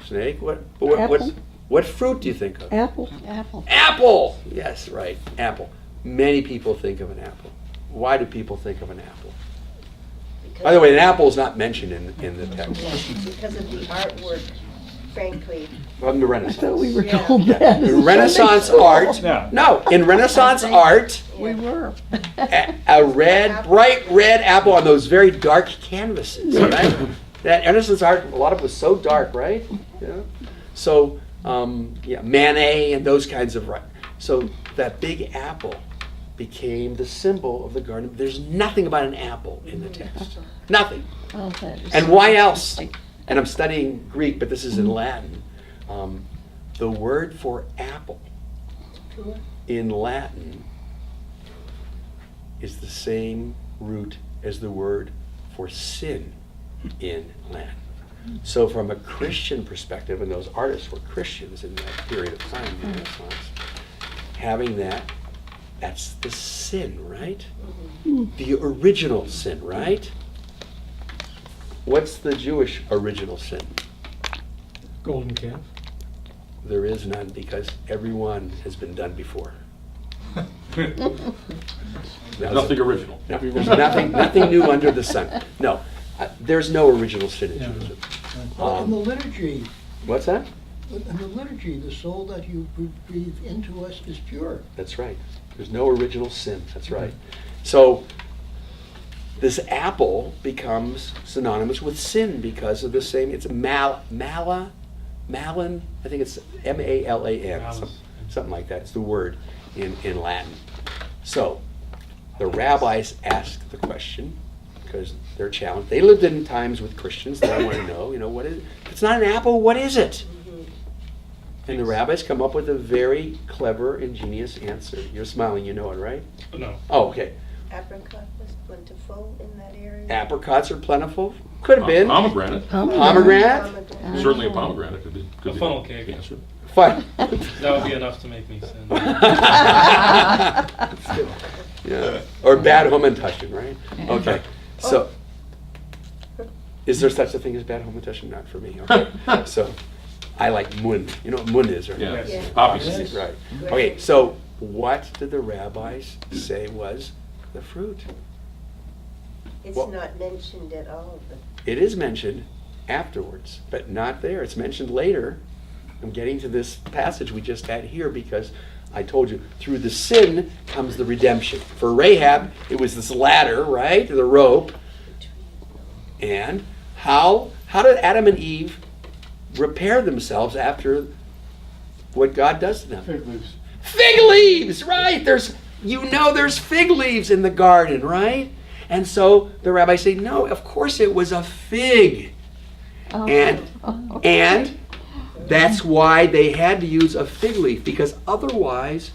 Snake? What Apple. fruit do you think of? Apple. Apple! Yes, right, apple. Many people think of an apple. Why do people think of an apple? By the way, an apple is not mentioned in the text. Because of the artwork, frankly. From the I Renaissance. thought we were Yeah. told that. In Renaissance art, No. no, in Renaissance art, We were. a bright red apple on those very dark canvases, right? That Renaissance art, a lot of it was so dark, right? Yeah. So, Manet and those kinds of, so that big apple became the symbol of the Garden. There's nothing about an apple in the text. Nothing. Oh, that is And why so else? interesting. And I'm studying Greek, but this is in Latin. The word for apple in Latin is the same root as the word for sin in Latin. So from a Christian perspective, and those artists were Christians in that period of time, the Renaissance, having that's the sin, right? The original sin, right? What's the Jewish original sin? Golden calf. There is none, because everyone has been done before. Nothing original. No, there's nothing new under the sun. No, there's no original sin in Judaism. Well, in the liturgy, What's that? in the liturgy, the soul that you breathe into us is pure. That's right. There's no original sin. That's right. So this apple becomes synonymous with sin because of the same. It's Malan. I think it's Malan. Something like that. It's the word in Latin. So the rabbis ask the question because they're challenged. They lived in times with Christians. They want to know, what is it? If it's not an apple, what is it? And the rabbis come up with a very clever, ingenious answer. You're smiling, you know it, right? No. Oh, okay. Apricot was plentiful in that area. Apricots are plentiful. Could have been. Pomegranate. Pomegranate. Certainly a pomegranate could be. A funnel cake. Cancer. Fine. That would be enough to make me sin. Yeah. Or bad Hamantaschen, right? Okay. So, is there such a thing as bad Hamantaschen? Not for me. Okay. So, I like mun. You know what mun is, right? Yeah. Yeah. Poppy Right. seeds. Right. Okay. So, what did the rabbis say was the fruit? It's Well- not mentioned at all, but It is mentioned afterwards, but not there. It's mentioned later. I'm getting to this passage we just had here because I told you through the sin comes the redemption. For Rahab, it was this ladder, right? The rope. And how did Adam and Eve repair themselves after what God does to them? Fig leaves. Fig leaves, right? There's fig leaves in the garden, right? And so the rabbis say, no, of course it was a fig. And that's why they had to use a fig leaf, because otherwise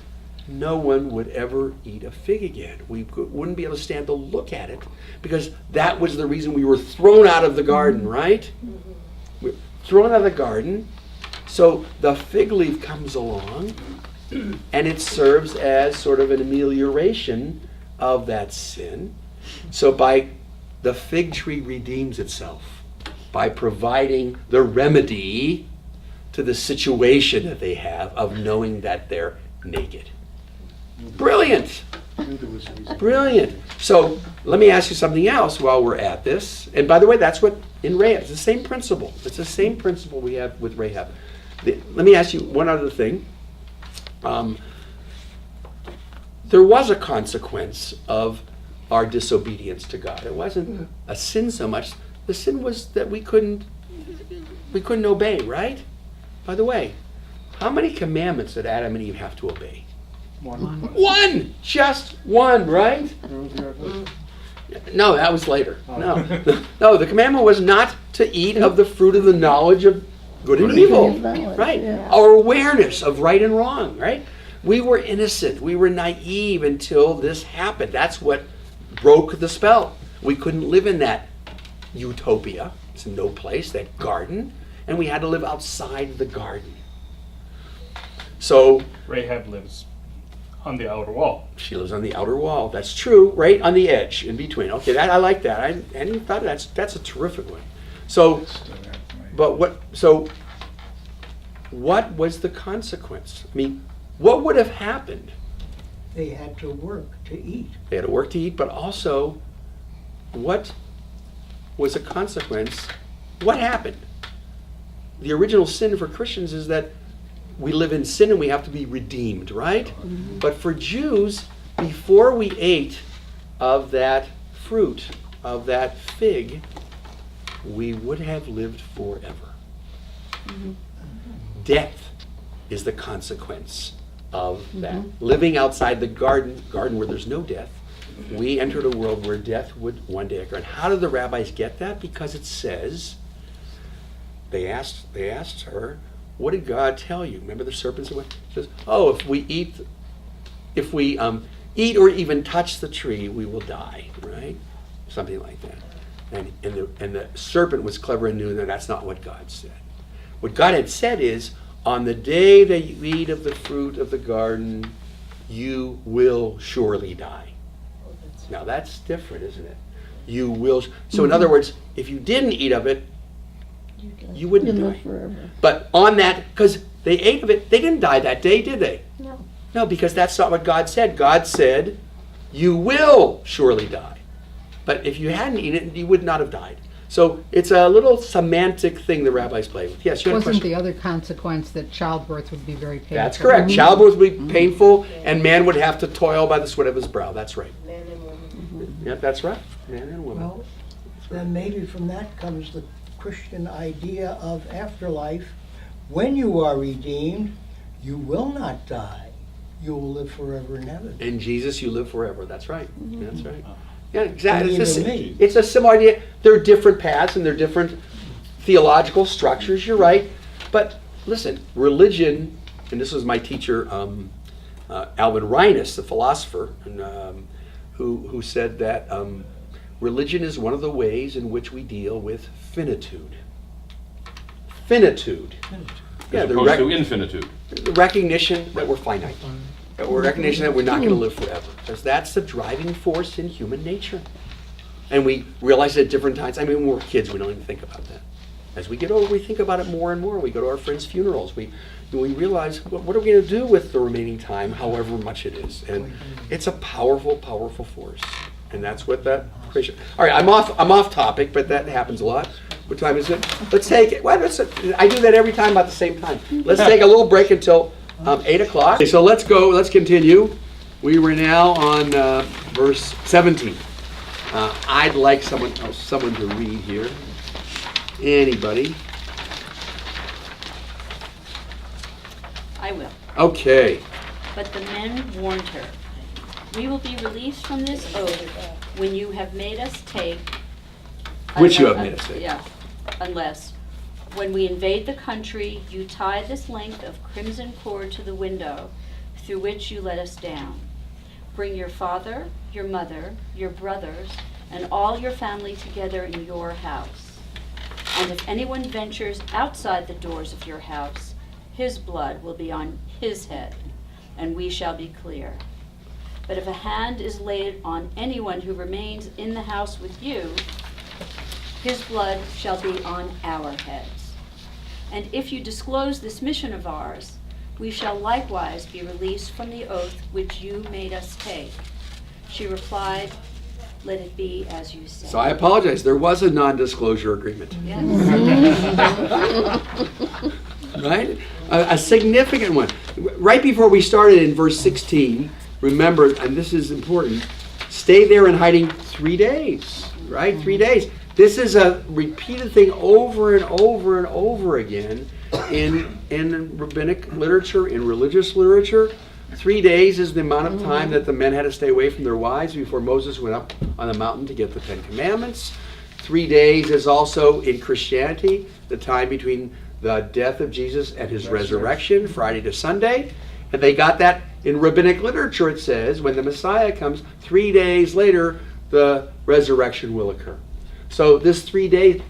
no one would ever eat a fig again. We wouldn't be able to stand to look at it, because that was the reason we were thrown out of the garden, right? We were thrown out of the garden. So the fig leaf comes along, and it serves as sort of an amelioration of that sin. So the fig tree redeems itself by providing the remedy to the situation that they have of knowing that they're naked. Brilliant. Brilliant. So let me ask you something else while we're at this. And by the way, that's what in Rahab, it's the same principle. It's the same principle we have with Rahab. Let me ask you one other thing. There was a consequence of our disobedience to God. It wasn't a sin so much. The sin was that we couldn't obey, right? By the way, how many commandments did Adam and Eve have to obey? One! Just one, right? No, that was later. No, the commandment was not to eat of the fruit of the knowledge of good and evil, right? Our awareness of right and wrong, right? We were innocent. We were naive until this happened. That's what broke the spell. We couldn't live in that utopia. It's no place, that garden, and we had to live outside the garden. So Rahab lives on the outer wall. she lives on the outer wall. That's true, right on the edge, in between. Okay, I like that. I hadn't even thought of that's a terrific one. So, but what was the consequence? I mean, what would have happened? They had to work to eat. They had to work to eat, but also, what was a consequence? What happened? The original sin for Christians is that we live in sin and we have to be redeemed, right? Mm-hmm. But for Jews, before we ate of that fruit, of that fig, we would have lived forever. Mm-hmm. Death is the consequence of that. Living outside the garden where there's no death, we entered a world where death would one day occur. And how did the rabbis get that? Because it says, they asked her, what did God tell you? Remember the serpents? It says, oh, if we eat or even touch the tree, we will die, right? Something like that. And the serpent was clever and knew that that's not what God said. What God had said is, on the day that you eat of the fruit of the garden, you will surely die. Now that's different, isn't it? you will. So in other words, if you didn't eat of it, you wouldn't live die. forever. But on that, because they ate of it, they didn't die that day, did they? No. No, because that's not what God said. God said, you will surely die. But if you hadn't eaten it, you would not have died. So it's a little semantic thing the rabbis play with. Yes, you had a Wasn't question. the other consequence that childbirth would be very painful? That's correct. Childbirth would be painful, and man would have to toil by the sweat of his brow. That's right. Man and woman. Yep, that's right. Man and woman. Well, then maybe from that comes the Christian idea of afterlife. When you are redeemed, you will not die. You will live forever in heaven. In Jesus, you live forever. That's right. That's right. Yeah, exactly. And even me. It's a similar idea. There are different paths and there are different theological structures. You're right. But listen, religion, and this was my teacher, Alvin Reinus, the philosopher, and, who said that religion is one of the ways in which we deal with finitude. Finitude. Yeah, As the opposed to infinitude. the recognition that we're finite. That we're recognition that we're not going to live forever. Because that's the driving force in human nature. And we realize it at different times. I mean, when we're kids, we don't even think about that. As we get older, we think about it more and more. We go to our friends' funerals. We realize, what are we going to do with the remaining time, however much it is? And it's a powerful, powerful force. And that's what that creation. All right, I'm off topic, but that happens a lot. What time is it? Let's take it. Well, I do that every time about the same time. Let's take a little break until 8 o'clock. Okay, so let's go. Let's continue. We were now on verse 17. I'd like someone to read here. Anybody? I will. Okay. But the men warned her, "We will be released from this oath when you have made us take." Which you have made us take. Yeah, unless, when we invade the country, you tie this length of crimson cord to the window through which you let us down. Bring your father, your mother, your brothers, and all your family together in your house. And if anyone ventures outside the doors of your house, his blood will be on his head, and we shall be clear. But if a hand is laid on anyone who remains in the house with you, his blood shall be on our heads. And if you disclose this mission of ours, we shall likewise be released from the oath which you made us take. She replied, "Let it be as you say." So I apologize. There was a non-disclosure agreement. Yes. Right? A significant one. Right before we started in verse 16, remember, and this is important, stay there in hiding 3 days, right? 3 days. This is a repeated thing over and over and over again in rabbinic literature, in religious literature. 3 days is the amount of time that the men had to stay away from their wives before Moses went up on the mountain to get the Ten Commandments. 3 days is also, in Christianity, the time between the death of Jesus and his resurrection, Friday to Sunday. And they got that in rabbinic literature. It says when the Messiah comes, 3 days later, the resurrection will occur. So this 3 days,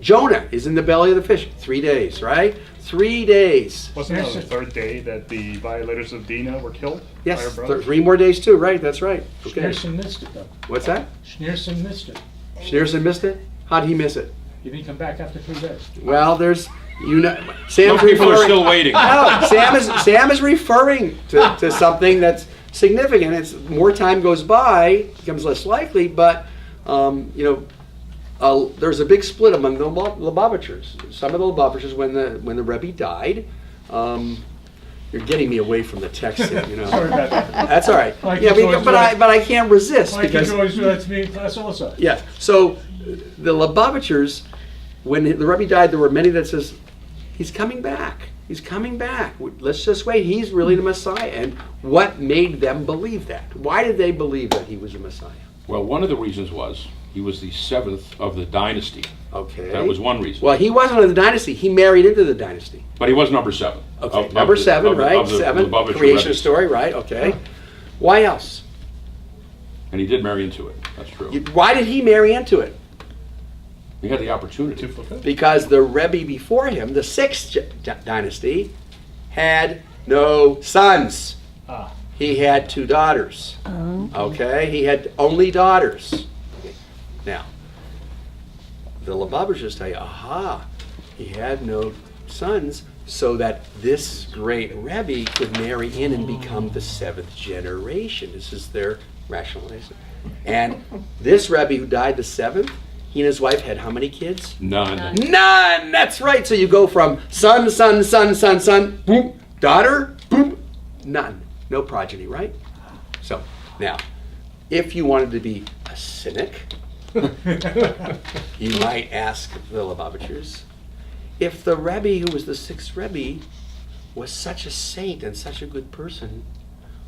Jonah is in the belly of the fish. 3 days, right? 3 days. Wasn't it on the third day that the violators of Dinah were killed? Yes, by her brothers? 3 more days too, right? That's right. Okay. Schneerson missed it though. What's that? Schneerson missed it. Schneerson missed it? How'd he miss it? He didn't come back after 3 days. Well, there's, Sam's Some people are referring. still waiting. No, Sam is referring to something that's significant. It's more time goes by, it becomes less likely, but there's a big split among the Lubavitchers. Some of the Lubavitchers, when the Rebbe died, you're getting me away from the text here, Sorry about that. That's all right. Like Yeah, you always but I can't resist Like because you always do that to me in class also. yeah. So the Lubavitchers, when the Rebbe died, there were many that says, he's coming back. He's coming back. Let's just wait. He's really the Messiah. And what made them believe that? Why did they believe that he was the Messiah? Well, one of the reasons was he was the 7th of the dynasty. Okay. That was one reason. Well, he wasn't of the dynasty. He married into the dynasty. But he was number 7. Okay. Of Number the- 7, of the- right? of the 7. Lubavitcher Creation Rebbe. story, right? Okay. Why else? And he did marry into it. That's true. Why did he marry into it? He had the opportunity. To fulfill. Because the Rebbe before him, the 6th dynasty, had no sons. Ah. He had 2 daughters. Okay, he had only daughters. Now, the Lubavitchers tell you, aha, he had no sons, so that this great Rebbe could marry in and become the 7th generation. This is their rationalization. And this Rebbe who died the 7th, he and his wife had how many kids? None. None! That's right. So you go from son, boom, daughter, boom, none. No progeny, right? So, now, if you wanted to be a cynic, you might ask the Lubavitchers, if the Rebbe who was the 6th Rebbe was such a saint and such a good person,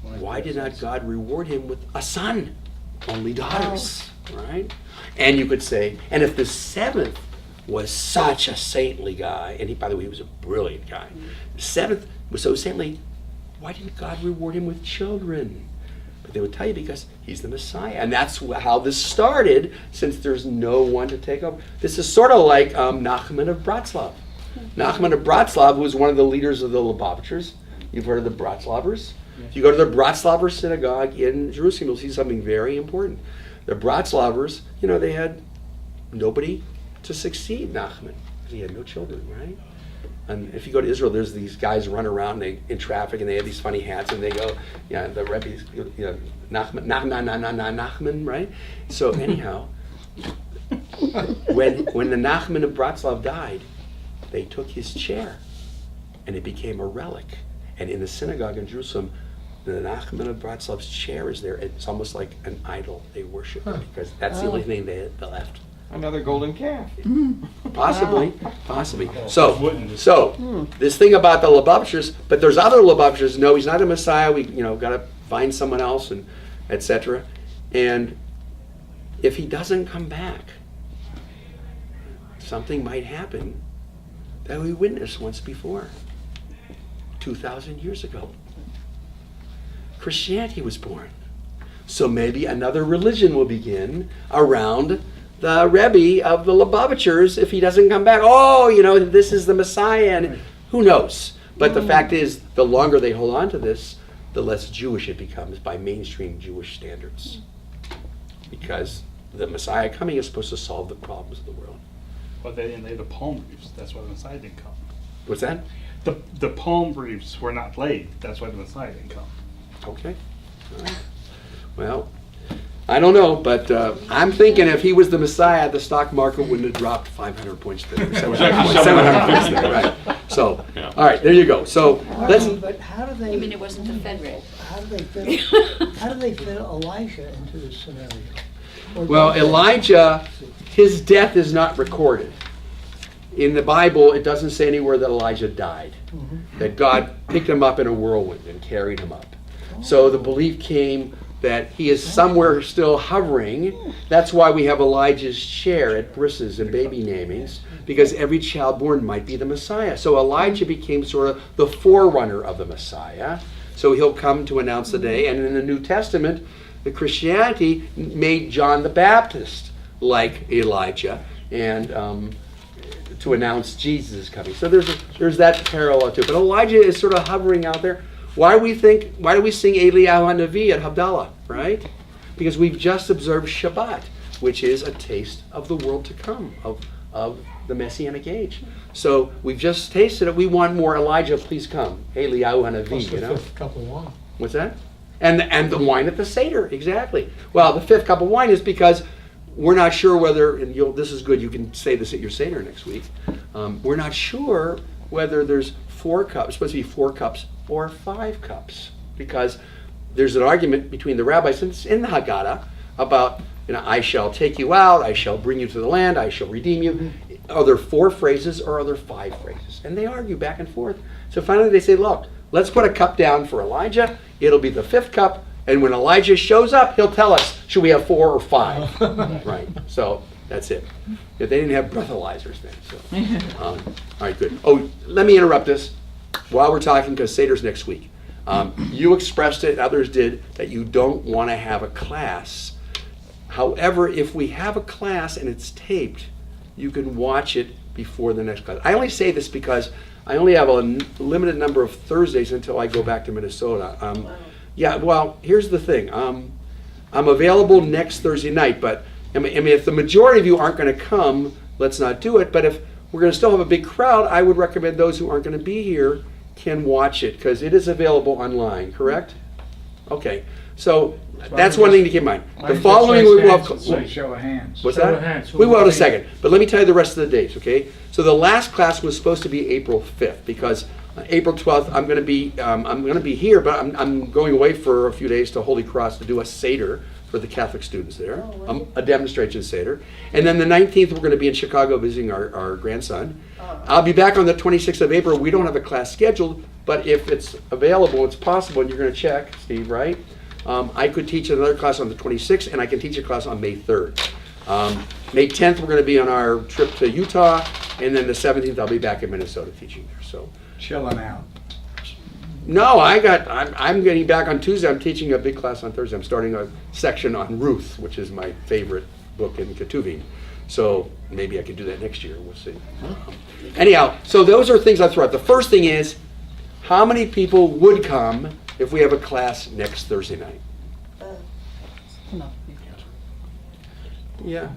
why did not God reward him with a son? Only daughters, right? And you could say, and if the 7th was such a saintly guy, and he, by the way, he was a brilliant guy, the 7th was so saintly, why didn't God reward him with children? But they would tell you because he's the Messiah. And that's how this started, since there's no one to take over. This is sort of like Nachman of Bratslav. Nachman of Bratslav was one of the leaders of the Lubavitchers. You've heard of the Bratslavers? If you go to the Bratslaver synagogue in Jerusalem, you'll see something very important. The Bratslavers, they had nobody to succeed Nachman. He had no children, right? And if you go to Israel, there's these guys run around in traffic, and they have these funny hats, and they go, the Rebbe's, Nachman, right? So anyhow, when the Nachman of Bratslav died, they took his chair, and it became a relic. And in the synagogue in Jerusalem, the Nachman of Bratslav's chair is there. It's almost like an idol. They worship it because that's the only thing they left. Another golden calf. Possibly. So this thing about the Lubavitchers, but there's other Lubavitchers. No, he's not a Messiah. We got to find someone else, and etc. And if he doesn't come back, something might happen that we witnessed once before, 2,000 years ago. Christianity was born. So maybe another religion will begin around the Rebbe of the Lubavitchers if he doesn't come back. This is the Messiah, and who knows? But the fact is, the longer they hold on to this, the less Jewish it becomes by mainstream Jewish standards. Because the Messiah coming is supposed to solve the problems of the world. But they had the palm reefs. That's why the Messiah didn't come. What's that? The palm reefs were not laid. That's why the Messiah didn't come. Okay. All right. Well, I don't know, but I'm thinking if he was the Messiah, the stock market wouldn't have dropped 500 points today. Or 700 points today, right? So, all right, there you go. So let's. But how do they? You mean it wasn't the Fed rate? How do they fit Elijah into this scenario? Well, Elijah, his death is not recorded. In the Bible, it doesn't say anywhere that Elijah died. That God picked him up in a whirlwind and carried him up. So the belief came that he is somewhere still hovering. That's why we have Elijah's chair at brisses and baby namings, because every child born might be the Messiah. So Elijah became sort of the forerunner of the Messiah. So he'll come to announce the day. And in the New Testament, the Christianity made John the Baptist like Elijah, and to announce Jesus is coming. So there's that parallel too. But Elijah is sort of hovering out there. Why do we sing Eliyahu HaNavi at Havdalah, right? Because we've just observed Shabbat, which is a taste of the world to come, of the Messianic age. So we've just tasted it. We want more. Elijah, please come. Eliyahu HaNavi, Plus the fifth cup of wine. What's that? And the wine at the Seder, exactly. Well, the 5th cup of wine is because we're not sure whether, and this is good, you can say this at your Seder next week, we're not sure whether there's 4 cups, it's supposed to be 4 cups or 5 cups, because there's an argument between the rabbis in the Haggadah about, I shall take you out, I shall bring you to the land, I shall redeem you. Are there 4 phrases or are there 5 phrases? And they argue back and forth. So finally they say, look, let's put a cup down for Elijah, it'll be the 5th cup, and when Elijah shows up, he'll tell us, should we have 4 or 5? Right, so that's it. They didn't have breathalyzers then. So. All right, good. Oh, let me interrupt this while we're talking, because Seder's next week. You expressed it, others did, that you don't want to have a class. However, if we have a class and it's taped, you can watch it before the next class. I only say this because I only have a limited number of Thursdays until I go back to Minnesota. Yeah, well, here's the thing. I'm available next Thursday night, but I mean, if the majority of you aren't going to come, let's not do it. But if we're going to still have a big crowd, I would recommend those who aren't going to be here can watch it because it is available online, correct? Okay, so that's one thing to keep in mind. The following we will have. Show of hands. What's Show that? of hands. Who We will in a will be- second. But let me tell you the rest of the dates, okay? So the last class was supposed to be April 5th because April 12th I'm going to be here, but I'm going away for a few days to Holy Cross to do a Seder for the Catholic students there, a demonstration Seder. And then the 19th we're going to be in Chicago visiting our grandson. I'll be back on the 26th of April. We don't have a class scheduled, but if it's available, it's possible, and you're going to check, Steve, right? I could teach another class on the 26th, and I can teach a class on May 3rd. May 10th, we're going to be on our trip to Utah, and then the 17th, I'll be back in Minnesota teaching there. So, Chilling out. no, I'm getting back on Tuesday. I'm teaching a big class on Thursday. I'm starting a section on Ruth, which is my favorite book in Ketuvim. So maybe I could do that next year. We'll see. Anyhow, so those are things I throw out. The first thing is, how many people would come if we have a class next Thursday night? No. Yeah.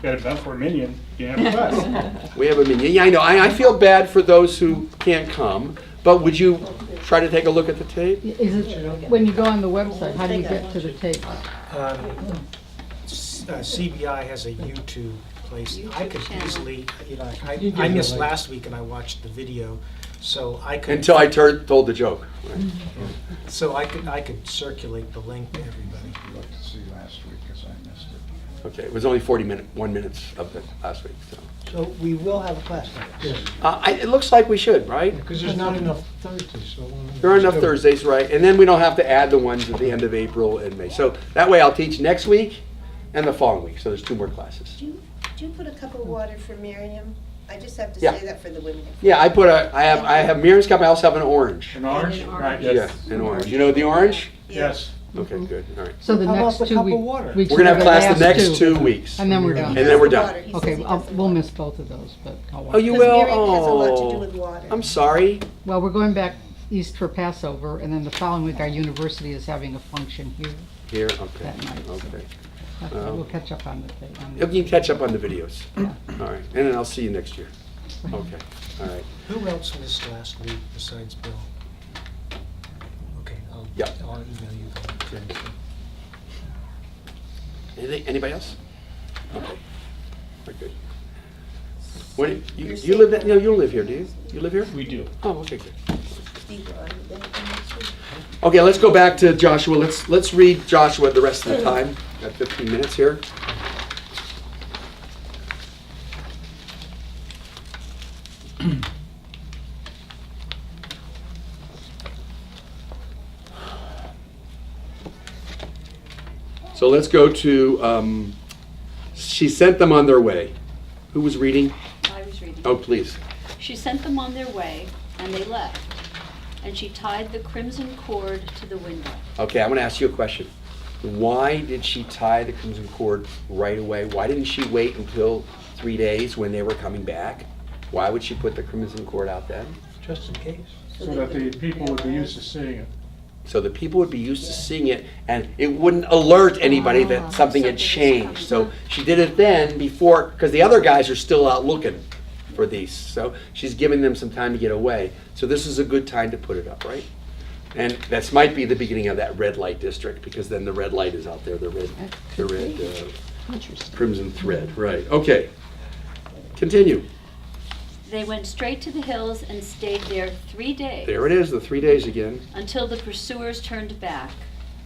Got a Beth or Minion, you have a class. We have a minion. Yeah, I know. I feel bad for those who can't come, but would you try to take a look at the tape? Is it, when you go on the website, how do you get to the tape? CBI has a YouTube place. I could channel. easily, I You give I me missed the link. last week and I watched the video, so I could. Until I told the joke. Right. So I could circulate the link to everybody. I'd like to see last week because I missed it. Okay, it was only 1 minute of it last week. So. So we will have a class next. It looks like we should, right? Because there's not enough Thursdays, so. There are enough Thursdays, right? And then we don't have to add the ones at the end of April and May. So that way I'll teach next week and the following week. So there's 2 more classes. Do you put a cup of water for Miriam? I just have to Yeah. say that for the women. Yeah, I have Miriam's cup. I also have an orange. An orange? An Right, orange. yes. Yeah, an orange. You know the orange? Yes. Okay, good. All right. So the How about next the 2 cup of water? weeks. We're gonna have are class the last next 2 weeks. And then we're done. And then we're done. Water. He says Okay, he doesn't we'll want- miss both of those, but I'll watch. Oh, you Because will? Miriam has a lot to do Oh, with water. I'm sorry. Well, we're going back east for Passover, and then the following week, our university is having a function here Here, okay. that night. so Okay. We'll catch up on the thing. You can catch up on the videos. Yeah. All right, and then I'll see you next year. Okay, all right. Who else missed last week besides Bill? Okay, Yeah. I'll email you the link. Anybody else? Okay, very good. When, you live that? No, you don't live here, do you? You live here? We do. Oh, okay, good. Steve, anything next week? Okay, let's go back to Joshua. Let's read Joshua the rest of the time. Got 15 minutes here. So let's go to, she sent them on their way. Who was reading? I was reading. Oh, please. She sent them on their way, and they left. And she tied the crimson cord to the window. Okay, I'm going to ask you a question. Why did she tie the crimson cord right away? Why didn't she wait until 3 days when they were coming back? Why would she put the crimson cord out then? Just in case. So that the people would be used to seeing it. So the people would be used to seeing it, and it wouldn't alert anybody that something had changed. So she did it then before, because the other guys are still out looking for these. So she's giving them some time to get away. So this is a good time to put it up, right? And this might be the beginning of that red light district, because then the red light is out there, the red crimson thread, right? Okay, continue. They went straight to the hills and stayed there 3 days. There it is, the 3 days again. Until the pursuers turned back.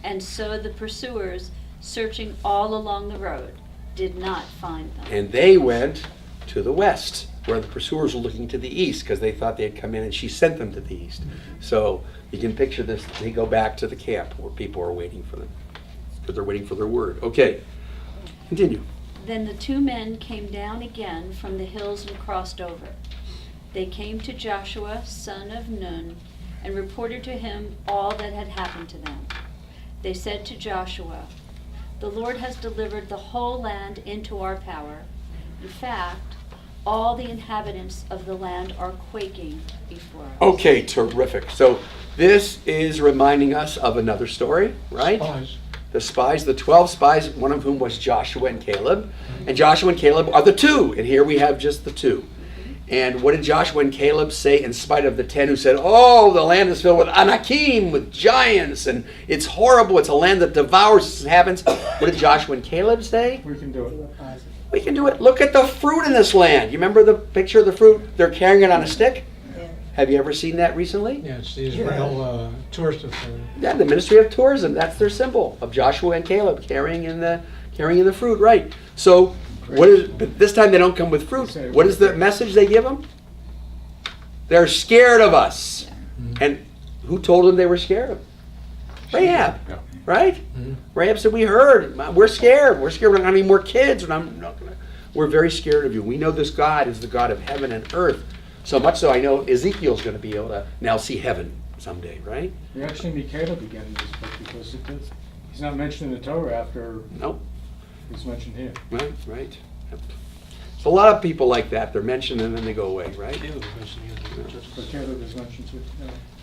And so the pursuers, searching all along the road, did not find them. And they went to the west, where the pursuers were looking to the east, because they thought they'd come in, and she sent them to the east. So you can picture this, they go back to the camp where people are waiting for them, because they're waiting for their word. Okay, continue. Then the 2 men came down again from the hills and crossed over. They came to Joshua, son of Nun, and reported to him all that had happened to them. They said to Joshua, "The Lord has delivered the whole land into our power. In fact, all the inhabitants of the land are quaking before us." Okay, terrific. So this is reminding us of another story, right? Pause. the spies, the 12 spies, one of whom was Joshua and Caleb. And Joshua and Caleb are the two. And here we have just the two. And what did Joshua and Caleb say in spite of the 10 who said, oh, the land is filled with Anakim, with giants, and it's horrible. It's a land that devours its inhabitants. What did Joshua and Caleb say? We can do it. We can do it. Look at the fruit in this land. You remember the picture of the fruit? They're carrying it on a stick. Yeah. Have you ever seen that recently? Yeah, it's the Israel tourist authority. Yeah, the Ministry of Tourism. That's their symbol of Joshua and Caleb carrying in the fruit. Right. So but this time they don't come with fruit. What is the message they give them? They're scared of us. And who told them they were scared of them? Rahab. Yeah. Right? Rahab said, we heard. We're scared. We're scared. We're not going to have any more kids. We're very scared of you. We know this God is the God of heaven and earth. So much so I know Ezekiel's going to be able to now see heaven someday, right? We actually meet Caleb again in this book because he's not mentioned in the Torah after Nope. he's mentioned here. Right, right. Yep. So a lot of people like that. They're mentioned and then they go away, right? But Caleb is mentioned too.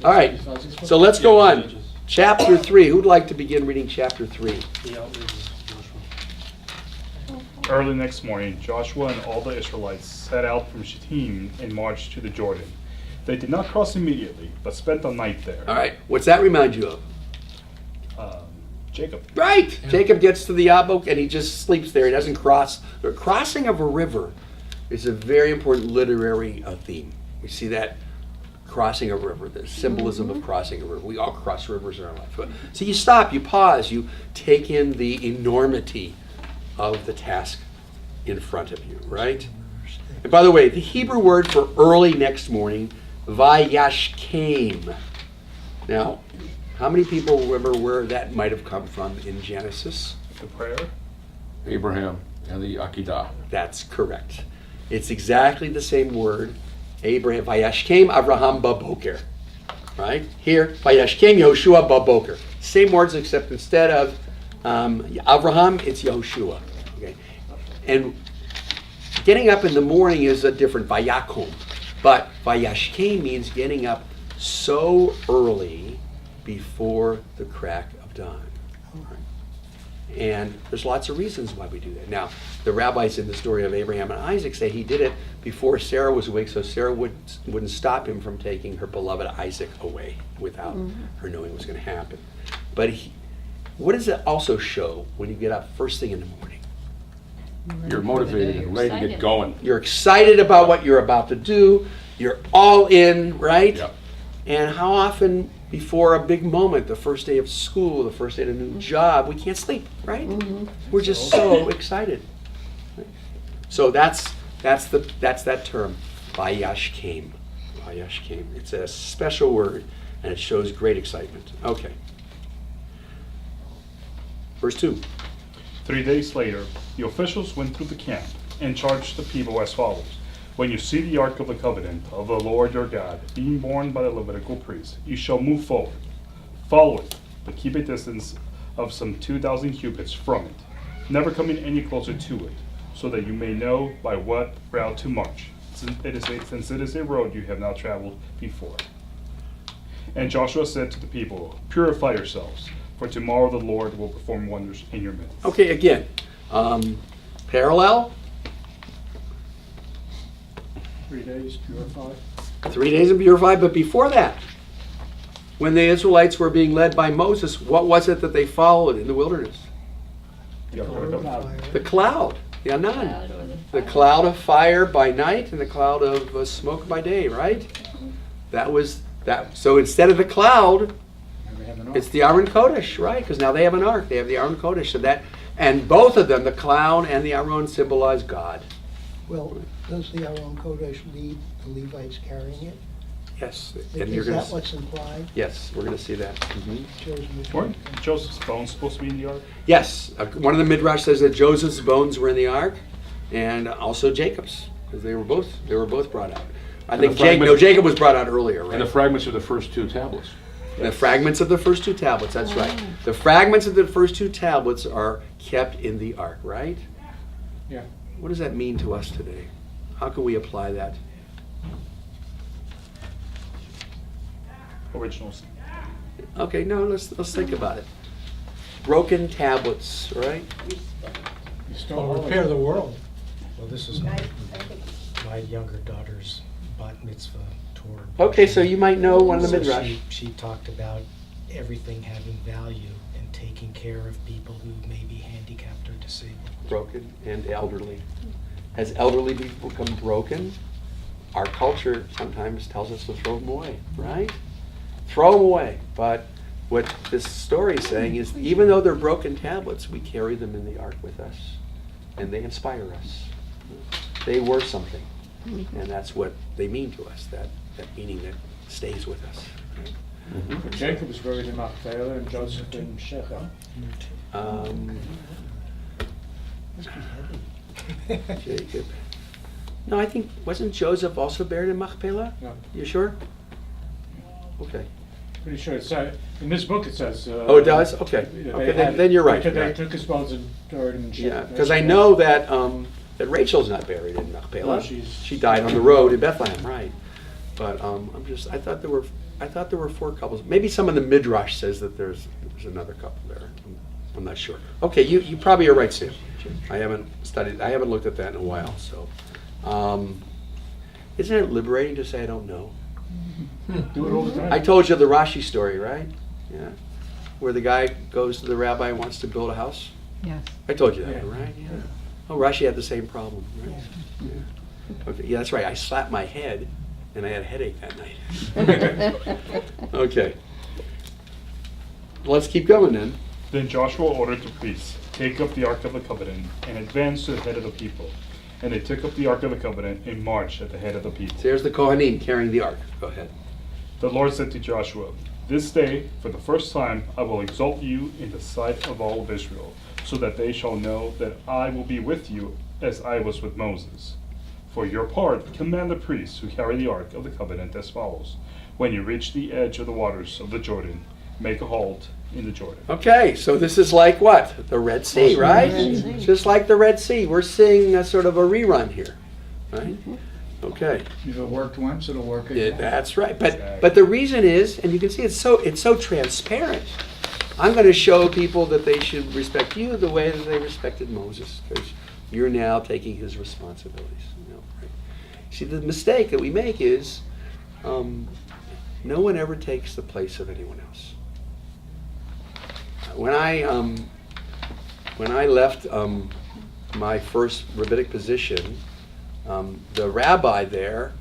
All right. So let's go on. Chapter 3. Who'd like to begin reading chapter 3? Early next morning, Joshua and all the Israelites set out from Shittim and marched to the Jordan. They did not cross immediately, but spent the night there. All right. What's that remind you of? Jacob. Right. Yeah. Jacob gets to the Yabok and he just sleeps there. He doesn't cross. The crossing of a river is a very important literary theme. We see that crossing a river, the symbolism of crossing a river. We all cross rivers in our life. So you stop, you pause, you take in the enormity of the task in front of you, right? And by the way, the Hebrew word for early next morning, vayashkem. Now, how many people remember where that might have come from in Genesis? The prayer? Abraham and the Akedah. That's correct. It's exactly the same word. Abraham, vayashkem Avraham baboker. Right? Here, vayashkem Yehoshua baboker. Same words except instead of Avraham, it's Yehoshua. Okay? And getting up in the morning is a different vayakom. But vayashkem means getting up so early before the crack of dawn. And there's lots of reasons why we do that. Now, the rabbis in the story of Abraham and Isaac say he did it before Sarah was awake, so Sarah wouldn't stop him from taking her beloved Isaac away without her knowing what was going to happen. But what does it also show when you get up first thing in the morning? You're motivated and ready to get going. You're excited about what you're about to do. You're all in, right? Yep. And how often before a big moment, the first day of school, the first day of a new job, we can't sleep, right? We're just so excited. So that's that term, vayashkem. Vayashkem. It's a special word, and it shows great excitement. Okay. Verse 2. 3 days later, the officials went through the camp and charged the people as follows. When you see the Ark of the Covenant of the Lord your God being borne by the Levitical priest, you shall move forward. Follow it, but keep a distance of some 2,000 cubits from it, never coming any closer to it, so that you may know by what route to march, since it is a road you have not traveled before. And Joshua said to the people, purify yourselves, for tomorrow the Lord will perform wonders in your midst. Okay, again, parallel. 3 days purified. 3 days and purified, but before that, when the Israelites were being led by Moses, what was it that they followed in the wilderness? The cloud, the Anan. The cloud of fire by night and the cloud of smoke by day, right? That was that. So instead of the cloud, it's the Aron Kodesh, right? Because now they have an ark. They have the Aron Kodesh. So that, and both of them, the cloud and the Aron, symbolize God. Well, does the Aron Kodesh lead the Levites carrying it? Yes. Is that what's implied? Yes, we're going to see that. Weren't Joseph's bones supposed to be in the ark? Yes. One of the Midrash says that Joseph's bones were in the ark, and also Jacob's, because they were both brought out. I think Jacob was brought out earlier, right? And the fragments of the first two tablets. The fragments of the first two tablets, that's right. The fragments of the first two tablets are kept in the ark, right? Yeah. What does that mean to us today? How can we apply that? Originals. Okay, no, let's think about it. broken tablets, right? Well, repair the world. Well, this is I think my younger daughter's bat mitzvah tour. Okay, so you might know one of the So midrash. She talked about everything having value and taking care of people who may be handicapped or disabled. Broken and elderly. As elderly people become broken, our culture sometimes tells us to throw them away, right? Throw them away. But what this story is saying is even though they're broken tablets, we carry them in the ark with us. And they inspire us. They were something. And that's what they mean to us, that meaning that stays with us. Jacob was buried in Machpelah and Joseph in Shechem. Jacob. No, I think, wasn't Joseph also buried in Machpelah? No. You sure? Okay. Pretty sure it's, in this book it says. Oh, it does? Okay. they Okay, had- then you're right. They Right. took his bones and buried him in Shechem. Yeah, because I know that that Rachel's not buried in Machpelah. No, She died on the road in Bethlehem, right? But I thought there were 4 couples. Maybe some of the midrash says that there's another couple there. I'm not sure. Okay, you probably are right, Sam. I haven't looked at that in a while. So, isn't it liberating to say I don't know? Do it all the time. I told you the Rashi story, right? Yeah, where the guy goes to the rabbi and wants to build a house. Yes. I told you that, Yeah. right? Yeah. Oh, Rashi had the same problem, right? Yeah. Okay, yeah, that's right. I slapped my head, and I had a headache that night. Okay. Let's keep going then. Then Joshua ordered the priests, take up the Ark of the Covenant, and advance to the head of the people. And they took up the Ark of the Covenant and marched at the head of the people. So here's the Kohanim carrying the ark. Go ahead. The Lord said to Joshua, this day, for the first time, I will exalt you in the sight of all of Israel, so that they shall know that I will be with you as I was with Moses. For your part, command the priests who carry the Ark of the Covenant as follows. When you reach the edge of the waters of the Jordan, make a halt in the Jordan. Okay, so this is like what? The Red Sea, right? Just like the Red Sea. We're seeing a sort of a rerun here, right? Okay. If it worked once, it'll work again. That's right. But the reason is, and you can see it's so transparent. I'm going to show people that they should respect you the way that they respected Moses, because you're now taking his responsibilities. Right? See, the mistake that we make is no one ever takes the place of anyone else. When I left my first rabbinic position, the rabbi there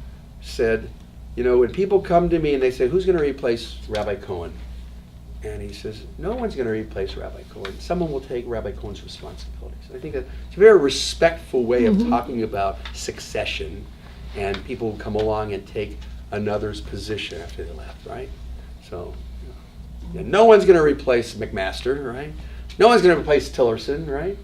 said, when people come to me and they say, who's going to replace Rabbi Cohen? And he says, no one's going to replace Rabbi Cohen. Someone will take Rabbi Cohen's responsibilities. I think that it's a very respectful way of talking about succession, and people will come along and take another's position after they left, right? So, no one's going to replace McMaster, right? No one's going to replace Tillerson, right?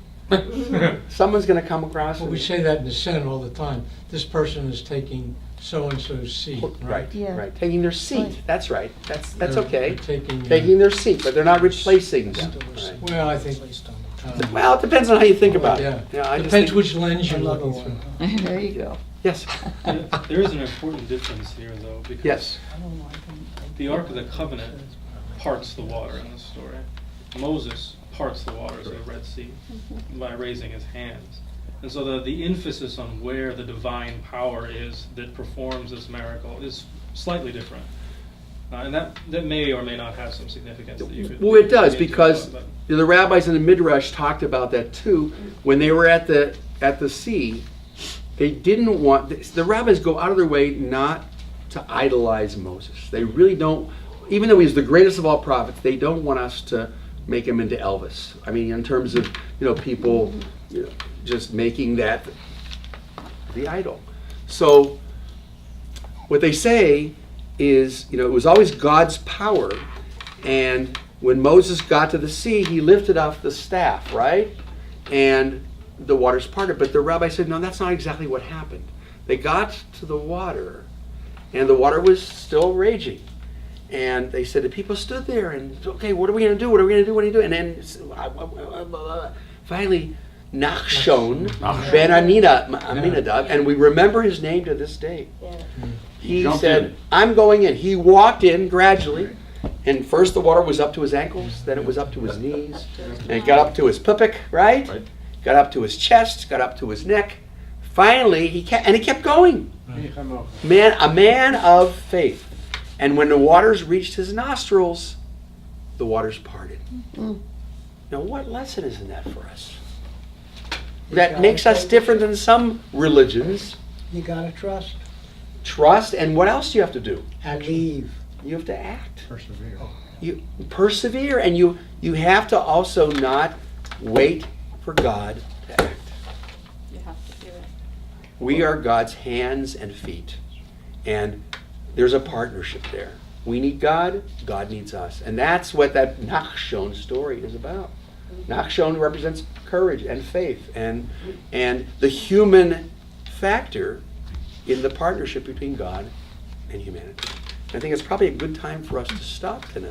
Someone's going to come across. Well, we say that in the Senate all the time. This person is taking so-and-so's seat, right? Right, Yeah. right. Taking their seat. Right. That's right. That's They're okay. taking Their seat, but they're not replacing them. Right. Well, I think, Well, it depends on how you think about it. yeah. I just Depends think- which lens you're looking through. There you go. Yes. There is an important difference here, though, because Yes. the Ark of the Covenant parts the water in this story. Moses parts the waters of the Red Sea by raising his hands. And so the emphasis on where the divine power is that performs this miracle is slightly different. And that may or may not have some significance that you could... Well, it does, get into, because but- the rabbis in the Midrash talked about that too. When they were at the sea, they didn't want... The rabbis go out of their way not to idolize Moses. They really don't... Even though he's the greatest of all prophets, they don't want us to make him into Elvis. I mean, in terms of, people just making that the idol. So what they say is, it was always God's power, and when Moses got to the sea, he lifted up the staff, right? And the waters parted. But the rabbi said, no, that's not exactly what happened. They got to the water, and the water was still raging. And they said, the people stood there, and, okay, what are we going to do? What are we going to do? What are you doing? And then finally, Nachshon ben Aminadab, and we remember his name to this day. Yeah. He jumped said, in. I'm going in. He walked in gradually, And first the water was up to his ankles, then it was up to his knees, and it got up to his pupik, right? Right. Got up to his chest, got up to his neck. Finally, he kept going. A man of faith. And when the waters reached his nostrils, the waters parted. Now, what lesson is in that for us? That makes us different than some religions. You gotta trust Trust, and what else do you have to do? and leave. You have to act. Persevere. You persevere, and you have to also not wait for God to act. You have to do it. We are God's hands and feet, and there's a partnership there. We need God, God needs us, and that's what that Nachshon story is about. Nachshon represents courage and faith, and the human factor in the partnership between God and humanity. I think it's probably a good time for us to stop tonight.